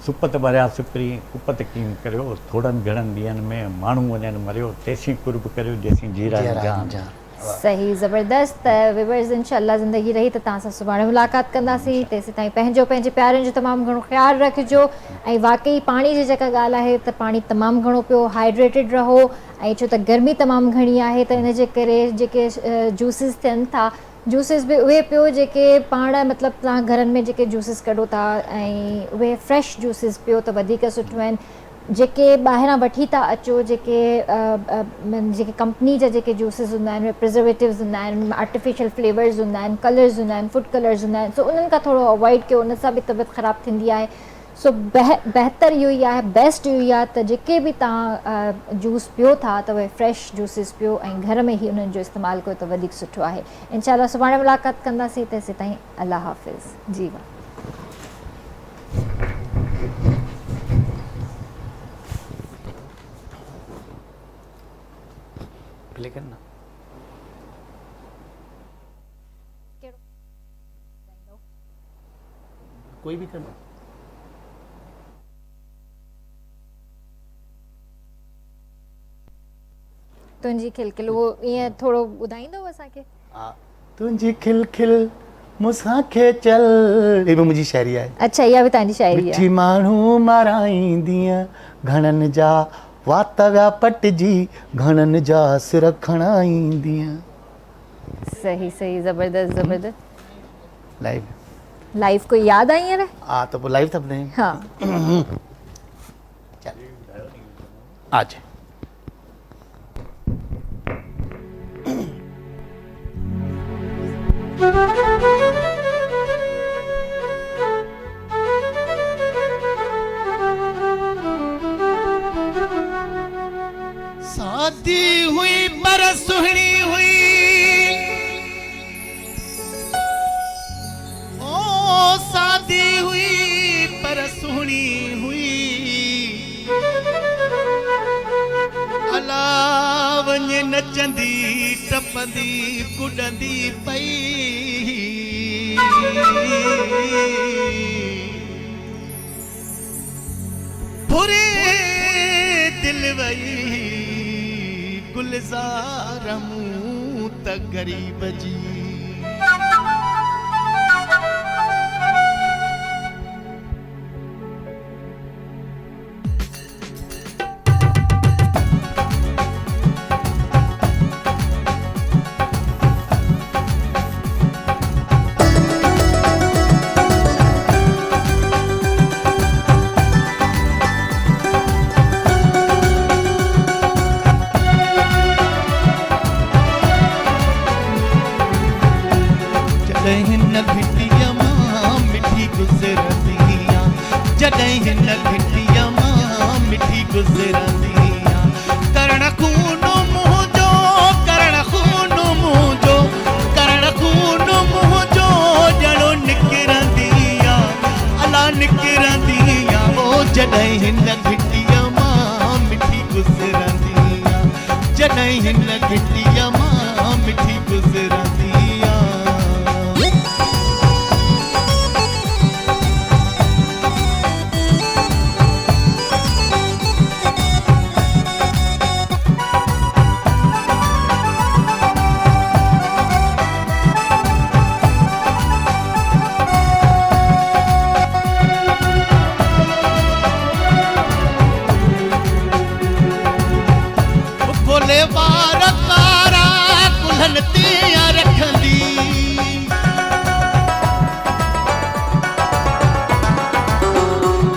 Speaker 6: सुपत भरिया सुपरी कुपत कीम करियो, थोड़नि घणनि ॾींहंनि में माण्हू वञनि मरियो, तेसीं कुर्ब करियो जेसीं जीरा जान।
Speaker 1: सही, ज़बरदस्त। विवर्स इंशाअल्लाह ज़िंदगी रही त तव्हां सां सुभाणे मुलाक़ात कंदासीं। तेसीं ताईं पंहिंजे प्यारनि जो तमामु घणो ख़्यालु रखिजो ऐं वाकई पाणी जी जेका ॻाल्हि आहे त पाणी तमामु घणो पियो, हाइड्रेटेड रहो। ऐं छो त गर्मी तमामु घणी आहे त इन जे करे जेके जूसिस थियनि था, जूसिस बि उहे पियो जेके पाण मतिलबु तव्हां घरनि में जेके जूसिस कढो था, ऐं उहे फ्रेश जूसिस पियो त वधीक सुठो आहिनि। जेके ॿाहिरां वठी था अचो, जेके कंपनी जा जेके जूसिस हूंदा आहिनि, प्रिजर्वेटिव्स हूंदा आहिनि, आर्टिफिशियल फ्लेवर्स हूंदा आहिनि, कलर्स हूंदा आहिनि, फूड कलर्स हूंदा आहिनि, सो उन्हनि खां थोरो अवॉइड कयो, उन सां बि तबियत ख़राबु थींदी आहे। सो बहितर इहो ई आहे, बेस्ट इहो ई आहे त जेके बि तव्हां जूस पियो था त उहे फ्रेश जूसिस पियो ऐं घर में ई उन्हनि जो इस्तेमालु कयो त वधीक सुठो आहे। इंशाअल्लाह सुभाणे मुलाक़ात कंदासीं। तेसीं ताईं अल्लाह हाफ़िज़। जी वाह।
Speaker 3: प्ले करना कोई भी करना।
Speaker 1: तुंहिंजी खिलखिल, उहो ईअं थोरो ॿुधाईंदव असांखे?
Speaker 3: हा, तुंहिंजी खिलखिल मूंसांखे चल, हे बि मुंहिंजी शाइरी आहे।
Speaker 1: अच्छा, इहा बि तव्हांजी शाइरी आहे?
Speaker 3: मिठी माण्हू माराईंदीअं घणनि जा वात विया पटिजी, घणनि जा सिर खणाईंदीअं।
Speaker 1: सही सही, ज़बरदस्त ज़बरदस्त। लाइव कोई यादि आई हींअर?
Speaker 3: हा, त पोइ लाइव था ॿुधायूं।
Speaker 1: हा,
Speaker 3: आज
Speaker 9: शादी हुई पर सुहिणी हुई, ओ शादी हुई पर सुहिणी हुई, अला वञे नचंदी टपंदी कुॾंदी पई, बुरे दिल वई गुलज़ार मूं त ग़रीब जी। कुलन ते रखंदी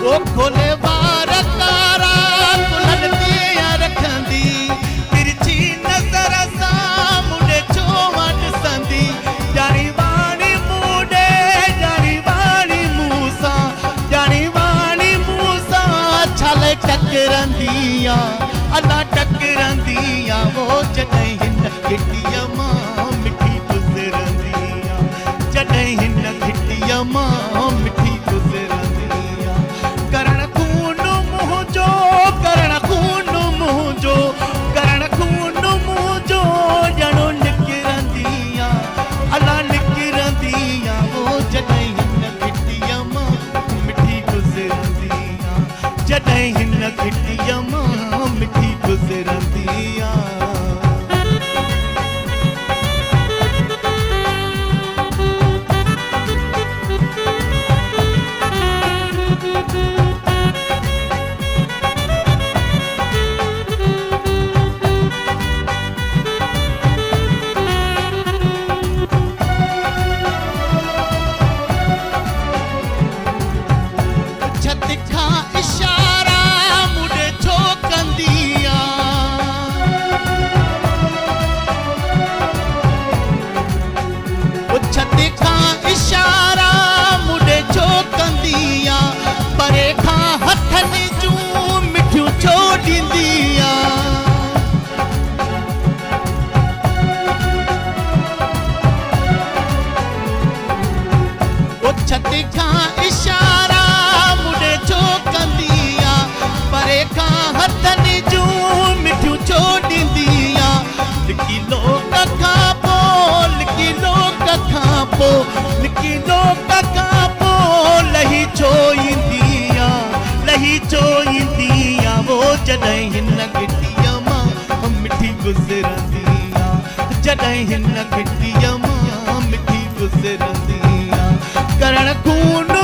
Speaker 9: ओ खोले वार कारा कुलन ते रखंदी तिरछी नज़र सां मुंडे छो ॾिसंदी ॼाणी वाणी मूंडे ॼाणी वाणी मूंसां ॼाणी वाणी मूंसां छल टकरंदी आ अला टकरंदी आ वो जॾहिं हिन घिटीअ मां मिठी गुज़रंदी आ जॾहिं हिन घिटीअ मां मिठी गुज़रंदी आ करण खून मुंहिंजो करण खून मुंहिंजो करण खून मुंहिंजो ॼणो निकिरंदी आ अला निकिरंदी आ वो जॾहिं हिन घिटीअ मां मिठी गुज़रंदी आ जॾहिं हिन घिटीअ मां मिठी गुज़रंदी आ छत खां इशारा मुंडे छो कंदी आ छत खां इशारा मुंडे छो कंदी आ परे खां हथनि जूं मिठियूं छो ॾींदी आ छत खां इशारा मुंडे छो कंदी आ परे खां हथनि जूं मिठियूं छो ॾींदी आ लिकी लोक खां पोइ लिकी लोक खां पोइ लिकी लोक खां पोइ लही छो ईंदी आ लही छो ईंदी आ वो जॾहिं हिन घिटीअ मां मिठी गुज़रंदी आ जॾहिं हिन घिटीअ मां मिठी गुज़रंदी आ करण खून